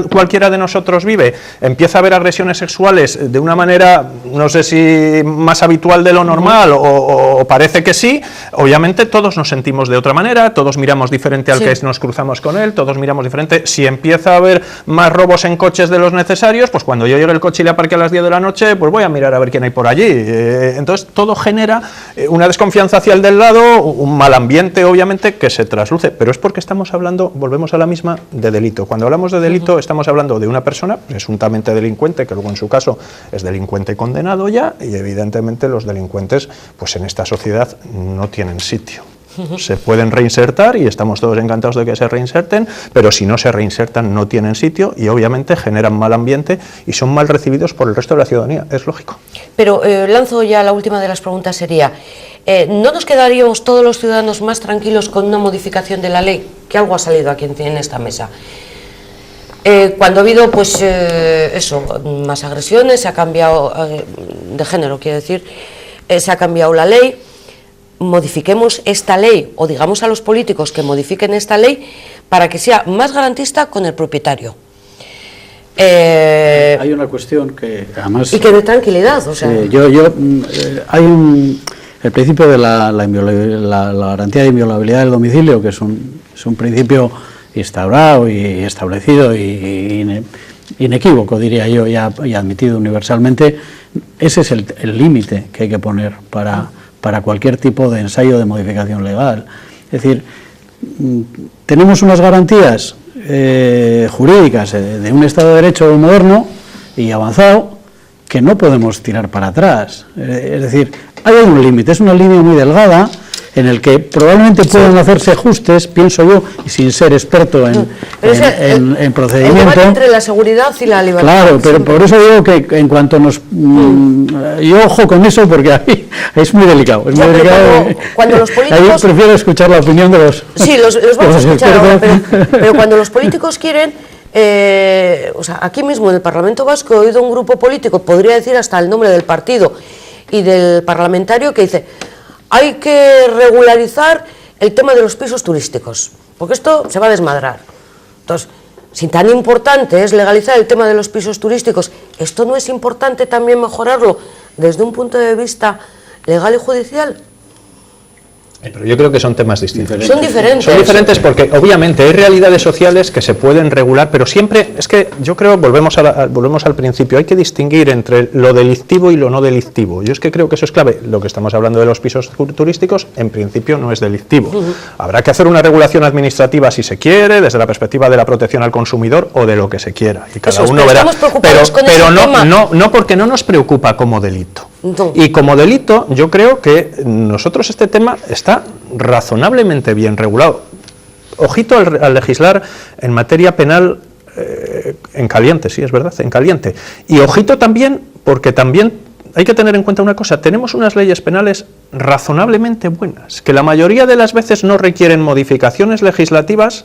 cualquiera de nosotros vive empieza a haber agresiones sexuales de una manera, no sé si más habitual de lo normal o parece que sí, obviamente todos nos sentimos de otra manera, todos miramos diferente al que nos cruzamos con él, todos miramos diferente. Si empieza a haber más robos en coches de los necesarios, pues cuando yo llegue el coche y le aparque a las 10 de la noche, pues voy a mirar a ver quién hay por allí. Entonces todo genera una desconfianza hacia el del lado, un mal ambiente obviamente que se trasluce, pero es porque estamos hablando, volvemos a la misma, de delito. Cuando hablamos de delito estamos hablando de una persona presuntamente delincuente, que luego en su caso es delincuente condenado ya, y evidentemente los delincuentes pues en esta sociedad no tienen sitio. Se pueden reinsertar y estamos todos encantados de que se reinserten, pero si no se reinsertan no tienen sitio y obviamente generan mal ambiente y son mal recibidos por el resto de la ciudadanía, es lógico. Pero lanzo ya la última de las preguntas, sería, ¿no nos quedaríamos todos los ciudadanos más tranquilos con una modificación de la ley? Que algo ha salido aquí en esta mesa. Cuando ha habido, pues, más agresiones, se ha cambiado, de género quiero decir, se ha cambiado la ley. Modifiquemos esta ley, o digamos a los políticos que modifiquen esta ley para que sea más garantista con el propietario. Hay una cuestión que además... Y que dé tranquilidad, o sea... hay el principio de la garantía de inviolabilidad del domicilio, que es un principio instaurado y establecido y inequívoco, diría yo, y admitido universalmente. Ese es el límite que hay que poner para cualquier tipo de ensayo de modificación legal. Es decir, tenemos unas garantías jurídicas de un Estado de Derecho moderno y avanzado que no podemos tirar para atrás. Es decir, hay un límite, es una línea muy delgada en el que probablemente puedan hacerse ajustes, pienso yo, y sin ser experto en procedimiento. El debate entre la seguridad y la libertad. Claro, pero por eso digo que en cuanto nos... yo ojo con eso porque ahí es muy delicado. Es muy delicado. Cuando los políticos... Ahí prefiero escuchar la opinión de los... Sí, los vamos a escuchar ahora, pero cuando los políticos quieren... o sea, aquí mismo en el Parlamento Vasco he oído un grupo político, podría decir hasta el nombre del partido y del parlamentario, que dice: hay que regularizar el tema de los pisos turísticos, porque esto se va a desmadrar. Entonces, si tan importante es legalizar el tema de los pisos turísticos, ¿esto no es importante también mejorarlo desde un punto de vista legal y judicial? Pero yo creo que son temas distintos. Son diferentes. Son diferentes porque obviamente hay realidades sociales que se pueden regular, pero siempre, es que yo creo, volvemos al principio, hay que distinguir entre lo delictivo y lo no delictivo. Yo es que creo que eso es clave. Lo que estamos hablando de los pisos turísticos, en principio no es delictivo. Habrá que hacer una regulación administrativa si se quiere, desde la perspectiva de la protección al consumidor o de lo que se quiera. Y cada uno verá. Pero no porque no nos preocupa como delito. No. Y como delito, yo creo que nosotros este tema está razonablemente bien regulado. Ojito al legislar en materia penal en caliente, sí, es verdad, en caliente. Y ojito también, porque también hay que tener en cuenta una cosa: tenemos unas leyes penales razonablemente buenas, que la mayoría de las veces no requieren modificaciones legislativas,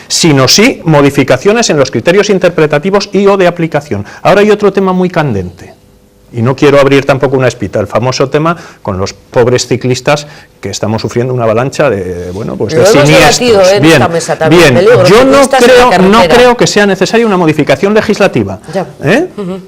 sino sí modificaciones en los criterios interpretativos y o de aplicación. Ahora hay otro tema muy candente. Y no quiero abrir tampoco una espita, el famoso tema con los pobres ciclistas que estamos sufriendo una avalancha de, bueno, pues de siniestros. Bien, yo no creo que sea necesaria una modificación legislativa,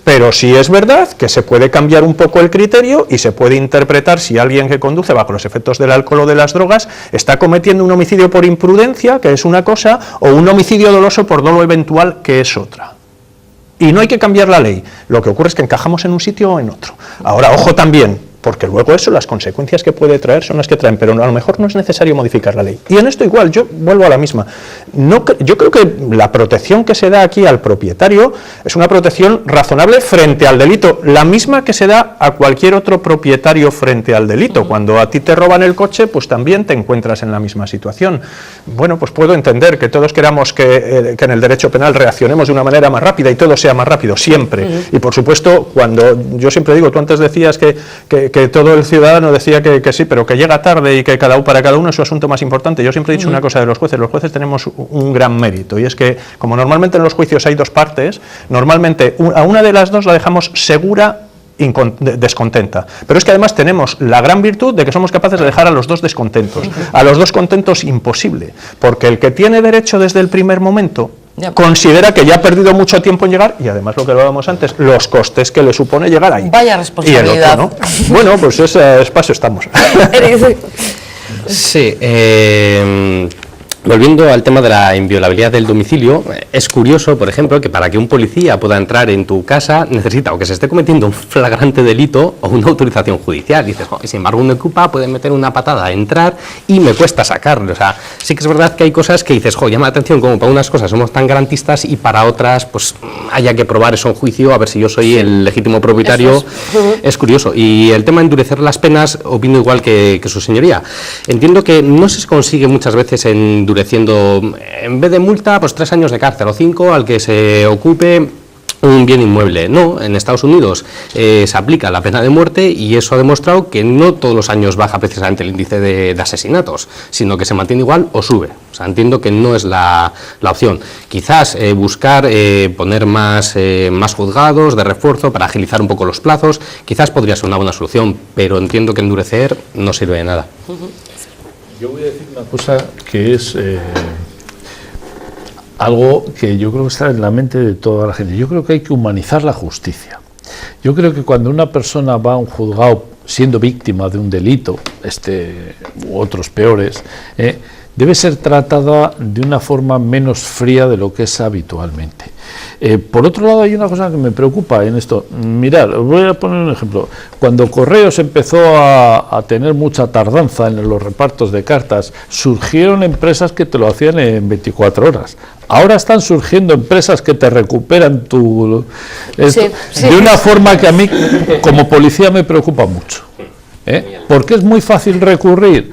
pero sí es verdad que se puede cambiar un poco el criterio y se puede interpretar si alguien que conduce bajo los efectos del alcohol o de las drogas está cometiendo un homicidio por imprudencia, que es una cosa, o un homicidio doloso por dolo eventual, que es otra. Y no hay que cambiar la ley, lo que ocurre es que encajamos en un sitio o en otro. Ahora, ojo también, porque luego eso, las consecuencias que puede traer son las que traen, pero a lo mejor no es necesario modificar la ley. Y en esto igual, yo vuelvo a la misma. Yo creo que la protección que se da aquí al propietario es una protección razonable frente al delito, la misma que se da a cualquier otro propietario frente al delito. Cuando a ti te roban el coche, pues también te encuentras en la misma situación. Bueno, pues puedo entender que todos queramos que en el derecho penal reaccionemos de una manera más rápida y todo sea más rápido, siempre. Y por supuesto, cuando yo siempre digo, tú antes decías que todo el ciudadano decía que sí, pero que llega tarde y que para cada uno es su asunto más importante. Yo siempre he dicho una cosa de los jueces: tenemos un gran mérito, y es que como normalmente en los juicios hay dos partes, normalmente a una de las dos la dejamos segura descontenta, pero es que además tenemos la gran virtud de que somos capaces de dejar a los dos descontentos. A los dos contentos imposible, porque el que tiene derecho desde el primer momento considera que ya ha perdido mucho tiempo en llegar, y además lo que hablábamos antes, los costes que le supone llegar ahí. Vaya responsabilidad. Y el otro, ¿no? Bueno, pues ese espacio estamos. Sí, Volviendo al tema de la inviolabilidad del domicilio, es curioso, por ejemplo, que para que un policía pueda entrar en tu casa necesita o que se esté cometiendo un flagrante delito o una autorización judicial. Dices, sin embargo, un ocupa puede meter una patada a entrar y me cuesta sacarlo. O sea, sí que es verdad que hay cosas que dices, llama la atención como para unas cosas somos tan garantistas y para otras, pues haya que probar eso en juicio a ver si yo soy el legítimo propietario. Es curioso. Y el tema de endurecer las penas, opino igual que su señoría. Entiendo que no se consigue muchas veces endureciendo, en vez de multa, pues 3 años de cárcel o 5 al que se ocupe un bien inmueble. No, en Estados Unidos se aplica la pena de muerte y eso ha demostrado que no todos los años baja precisamente el índice de asesinatos, sino que se mantiene igual o sube. O sea, entiendo que no es la opción. Quizás buscar poner más juzgados de refuerzo para agilizar un poco los plazos, quizás podría ser una buena solución, pero entiendo que endurecer no sirve de nada. Yo voy a decir una cosa que es algo que yo creo que está en la mente de toda la gente. Yo creo que hay que humanizar la justicia. Yo creo que cuando una persona va a un juzgado siendo víctima de un delito, u otros peores, debe ser tratada de una forma menos fría de lo que es habitualmente. Por otro lado, hay una cosa que me preocupa en esto. Mirad, os voy a poner un ejemplo. Cuando Correos empezó a tener mucha tardanza en los repartos de cartas, surgieron empresas que te lo hacían en 24 horas. Ahora están surgiendo empresas que te recuperan de una forma que a mí, como policía, me preocupa mucho. Porque es muy fácil recurrir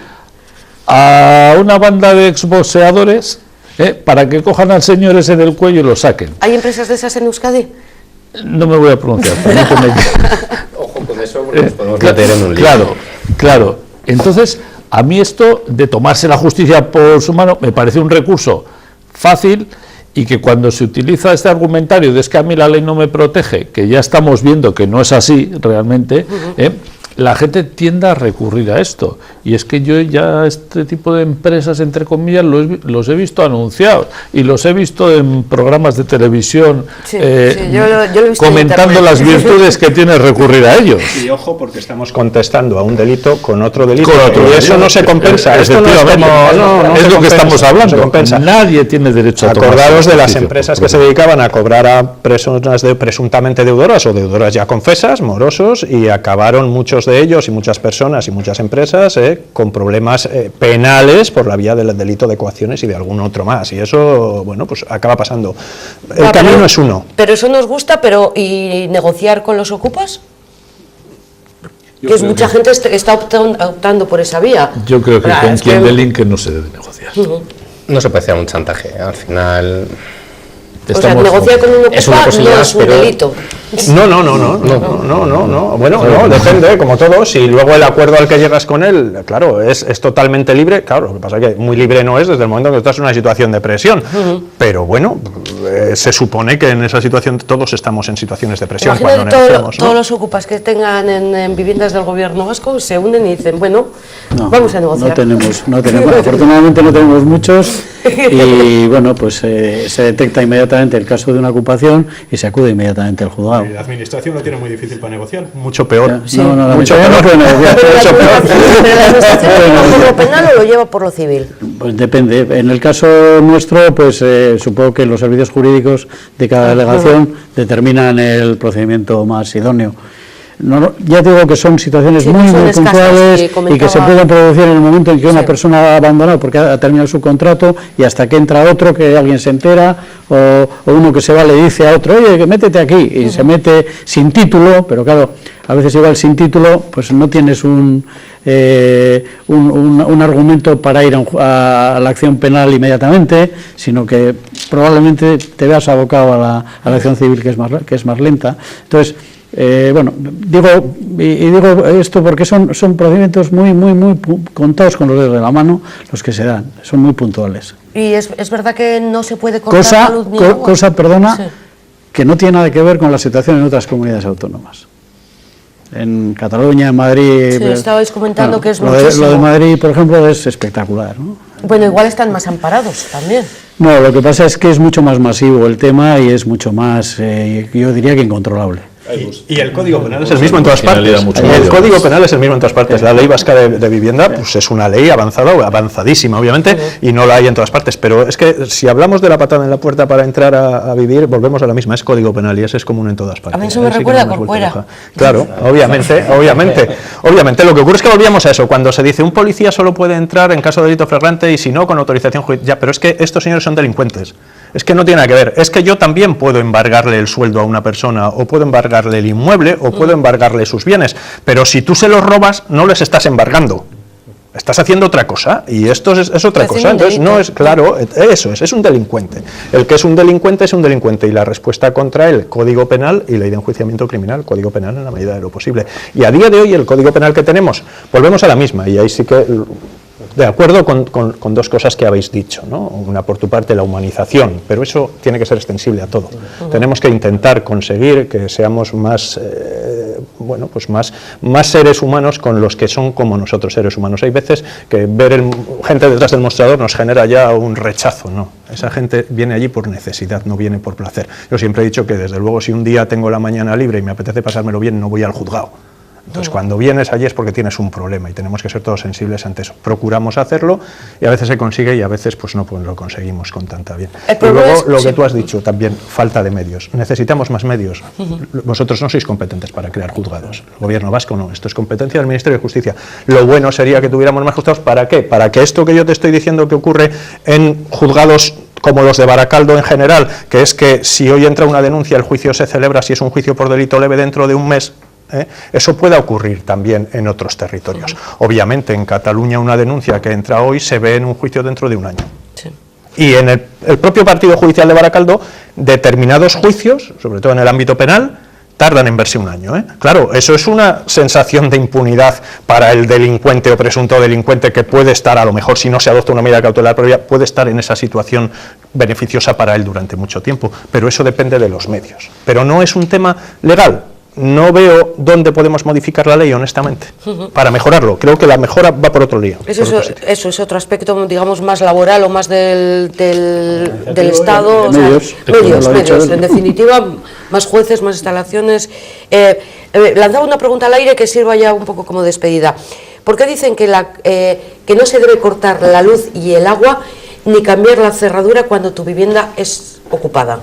a una banda de exboxeadores para que cojan al señor ese del cuello y lo saquen. ¿Hay empresas de esas en Euskadi? No me voy a pronunciar. Ojo con eso, porque nos podemos meter en un lío. Claro. Entonces, a mí esto de tomarse la justicia por su mano me parece un recurso fácil y que cuando se utiliza este argumentario de es que a mí la ley no me protege, que ya estamos viendo que no es así realmente, la gente tiende a recurrir a esto. Y es que yo ya este tipo de empresas, entre comillas, los he visto anunciados y los he visto en programas de televisión yo lo he visto comentando las virtudes que tiene recurrir a ellos. Y ojo, porque estamos contestando a un delito con otro delito. Y eso no se compensa. Esto no es lo que estamos hablando. No se compensa. Nadie tiene derecho a tomar. Acordaros de las empresas que se dedicaban a cobrar a personas presuntamente deudoras o deudoras ya confesas, morosos, y acabaron muchos de ellos y muchas personas y muchas empresas con problemas penales por la vía del delito de coacciones y de algún otro más, y eso, bueno, pues acaba pasando. El camino es uno. Pero eso nos gusta, ¿y negociar con los ocupas? Mucha gente está optando por esa vía. Yo creo que con quien delinque no se debe negociar. No se puede hacer un chantaje, al final. O sea, negociar con un ocupa no es un delito. No. Bueno, no, depende, como todo. Si luego el acuerdo al que llegas con él, claro, es totalmente libre. Claro, lo que pasa es que muy libre no es desde el momento que estás en una situación de presión. Pero bueno, se supone que en esa situación todos estamos en situaciones de presión cuando negociamos, ¿no? Todos los ocupas que tengan en viviendas del gobierno vasco se unen y dicen, bueno, vamos a negociar. No tenemos, afortunadamente no tenemos muchos, y bueno, pues se detecta inmediatamente el caso de una ocupación y se acude inmediatamente al juzgado. La administración lo tiene muy difícil para negociar, mucho peor. Mucho peor. ¿Pero la administración lo lleva por lo penal o lo lleva por lo civil? Pues depende. En el caso nuestro, pues supongo que los servicios jurídicos de cada delegación determinan el procedimiento más idóneo. Ya digo que son situaciones muy puntuales y que se pueden producir en el momento en que una persona ha abandonado porque ha terminado su contrato y hasta que entra otro, que alguien se entera, o uno que se va le dice a otro, oye, que métete aquí, y se mete sin título, pero claro, a veces igual sin título, pues no tienes un argumento para ir a la acción penal inmediatamente, sino que probablemente te veas abocado a la acción civil, que es más lenta. Entonces, digo esto porque son procedimientos muy contados con los dedos de la mano los que se dan, son muy puntuales. ¿Y es verdad que no se puede cortar luz ni agua? Cosa, que no tiene nada que ver con la situación en otras comunidades autónomas. En Cataluña, en Madrid... Sí, estabais comentando que es muchísimo. Lo de Madrid, por ejemplo, es espectacular, ¿no? Bueno, igual están más amparados también. No, lo que pasa es que es mucho más masivo el tema y es mucho más, yo diría que incontrolable. Y el Código Penal es el mismo en todas Finalidad partes. mucho El mayor. Código Penal es el mismo en todas partes. La Ley Vasca de Vivienda pues es una ley avanzada, avanzadísima, obviamente, y no la hay en todas partes. Pero es que si hablamos de la patada en la puerta para entrar a vivir, volvemos a la misma. Es Código Penal y ese es común en todas partes. A mí eso me Sí que recuerda no a hemos vuelto Corcuera. loja. Claro, obviamente. Lo que ocurre es que volvíamos a eso. Cuando se dice un policía solo puede entrar en caso de delito flagrante y si no, con autorización judicial. Ya, pero es que estos señores son delincuentes. Es que no tiene nada que ver. Es que yo también puedo embargarle el sueldo a una persona, o puedo embargarle el inmueble, o puedo embargarle sus bienes. Pero si tú se los robas, no les estás embargando. Estás haciendo otra cosa, y esto es otra cosa. Entonces, no es claro, eso es un delincuente. El que es un delincuente, y la respuesta contra él, Código Penal y Ley de Enjuiciamiento Criminal, Código Penal en la medida de lo posible. Y a día de hoy, el Código Penal que tenemos, volvemos a la misma, y ahí sí que... De acuerdo con dos cosas que habéis dicho, ¿no? Una por tu parte la humanización, pero eso tiene que ser extensible a todo. Tenemos que intentar conseguir que seamos más, más seres humanos con los que son como nosotros seres humanos. Hay veces que ver gente detrás del mostrador nos genera ya un rechazo, ¿no? Esa gente viene allí por necesidad, no viene por placer. Yo siempre he dicho que desde luego si un día tengo la mañana libre y me apetece pasármelo bien, no voy al juzgado. Entonces, cuando vienes allí es porque tienes un problema y tenemos que ser todos sensibles ante eso. Procuramos hacerlo y a veces se consigue y a veces pues no lo conseguimos con tanta bien. Y luego lo que tú has dicho también, falta de medios. Necesitamos más medios. Vosotros no sois competentes para crear juzgados. El gobierno vasco no. Esto es competencia del Ministerio de Justicia. Lo bueno sería que tuviéramos más juzgados. ¿Para qué? Para que esto que yo te estoy diciendo que ocurre en juzgados como los de Baracaldo en general, que es que si hoy entra una denuncia, el juicio se celebra, si es un juicio por delito leve, dentro de un mes. Eso puede ocurrir también en otros territorios. Obviamente en Cataluña una denuncia que entra hoy se ve en un juicio dentro de un año. Sí. Y en el propio partido judicial de Baracaldo, determinados juicios, sobre todo en el ámbito penal, tardan en verse un año. Claro, eso es una sensación de impunidad para el delincuente o presunto delincuente que puede estar, a lo mejor si no se adopta una medida cautelar previa, puede estar en esa situación beneficiosa para él durante mucho tiempo, pero eso depende de los medios. Pero no es un tema legal. No veo dónde podemos modificar la ley, honestamente, para mejorarlo. Creo que la mejora va por otro día. Eso es otro aspecto, digamos, más laboral o más del Estado. Medios. En definitiva, más jueces, más instalaciones. Lanzaba una pregunta al aire que sirva ya un poco como despedida. ¿Por qué dicen que no se debe cortar la luz y el agua ni cambiar la cerradura cuando tu vivienda es ocupada?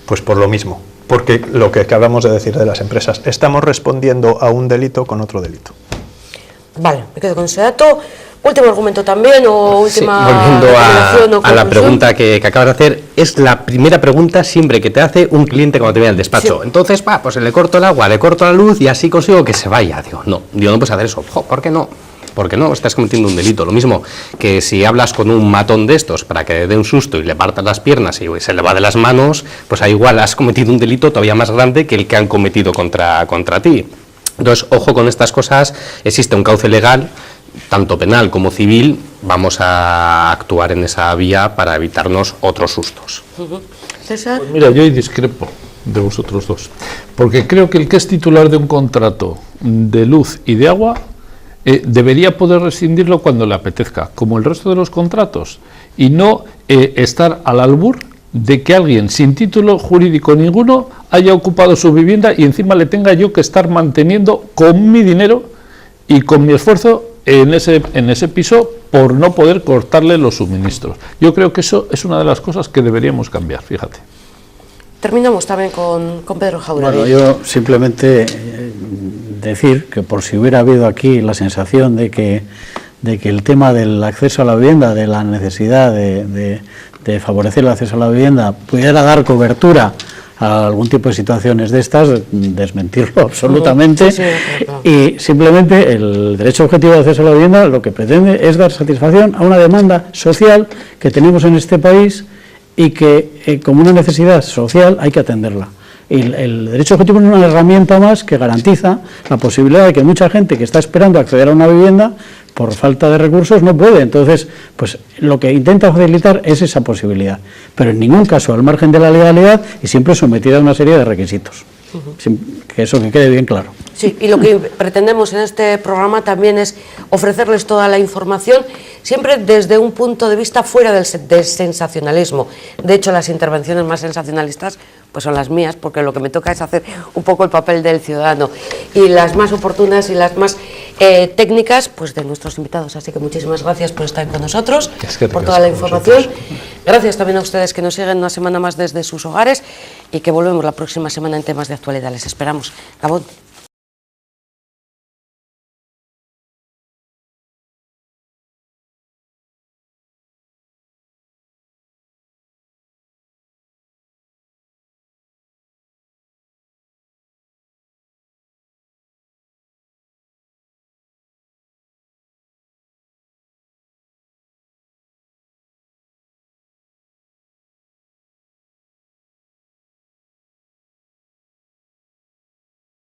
Pues por lo mismo. Porque lo que acabamos de decir de las empresas, estamos respondiendo a un delito con otro delito. Vale, me quedo con ese dato. Último argumento también, o última... Sí, volviendo a la pregunta que acabas de hacer, es la primera pregunta siempre que te hace un cliente cuando te viene al despacho. Sí. Entonces, pues le corto el agua, le corto la luz y así consigo que se vaya. Digo, no puedes hacer eso. ¿Por qué no? Porque no, estás cometiendo un delito. Lo mismo que si hablas con un matón de estos para que le dé un susto y le partas las piernas y se le va de las manos, pues ahí igual has cometido un delito todavía más grande que el que han cometido contra ti. Entonces, ojo con estas cosas, existe un cauce legal, tanto penal como civil, vamos a actuar en esa vía para evitarnos otros sustos. César. Pues mira, yo ahí discrepo de vosotros dos, porque creo que el que es titular de un contrato de luz y de agua debería poder rescindirlo cuando le apetezca, como el resto de los contratos, y no estar al albur de que alguien sin título jurídico ninguno haya ocupado su vivienda y encima le tenga yo que estar manteniendo con mi dinero y con mi esfuerzo en ese piso por no poder cortarle los suministros. Yo creo que eso es una de las cosas que deberíamos cambiar, fíjate. Terminamos también con Pedro Jauregui. Bueno, yo simplemente decir que por si hubiera habido aquí la sensación de que el tema del acceso a la vivienda, de la necesidad de favorecer el acceso a la vivienda, pudiera dar cobertura a algún tipo de situaciones de estas, desmentirlo absolutamente. Y simplemente el derecho objetivo de acceso a la vivienda lo que pretende es dar satisfacción a una demanda social que tenemos en este país y que como una necesidad social hay que atenderla. Y el derecho objetivo es una herramienta más que garantiza la posibilidad de que mucha gente que está esperando acceder a una vivienda por falta de recursos no puede. Entonces, pues lo que intenta facilitar es esa posibilidad, pero en ningún caso al margen de la legalidad y siempre sometida a una serie de requisitos. Que eso que quede bien claro. Sí, y lo que pretendemos en este programa también es ofrecerles toda la información, siempre desde un punto de vista fuera del sensacionalismo. De hecho, las intervenciones más sensacionalistas pues son las mías, porque lo que me toca es hacer un poco el papel del ciudadano, y las más oportunas y las más técnicas, pues de nuestros invitados. Así que muchísimas gracias por estar con nosotros, por toda la información. Gracias también a ustedes que nos siguen una semana más desde sus hogares, y que volvemos la próxima semana en temas de actualidad. Les esperamos. Gabón.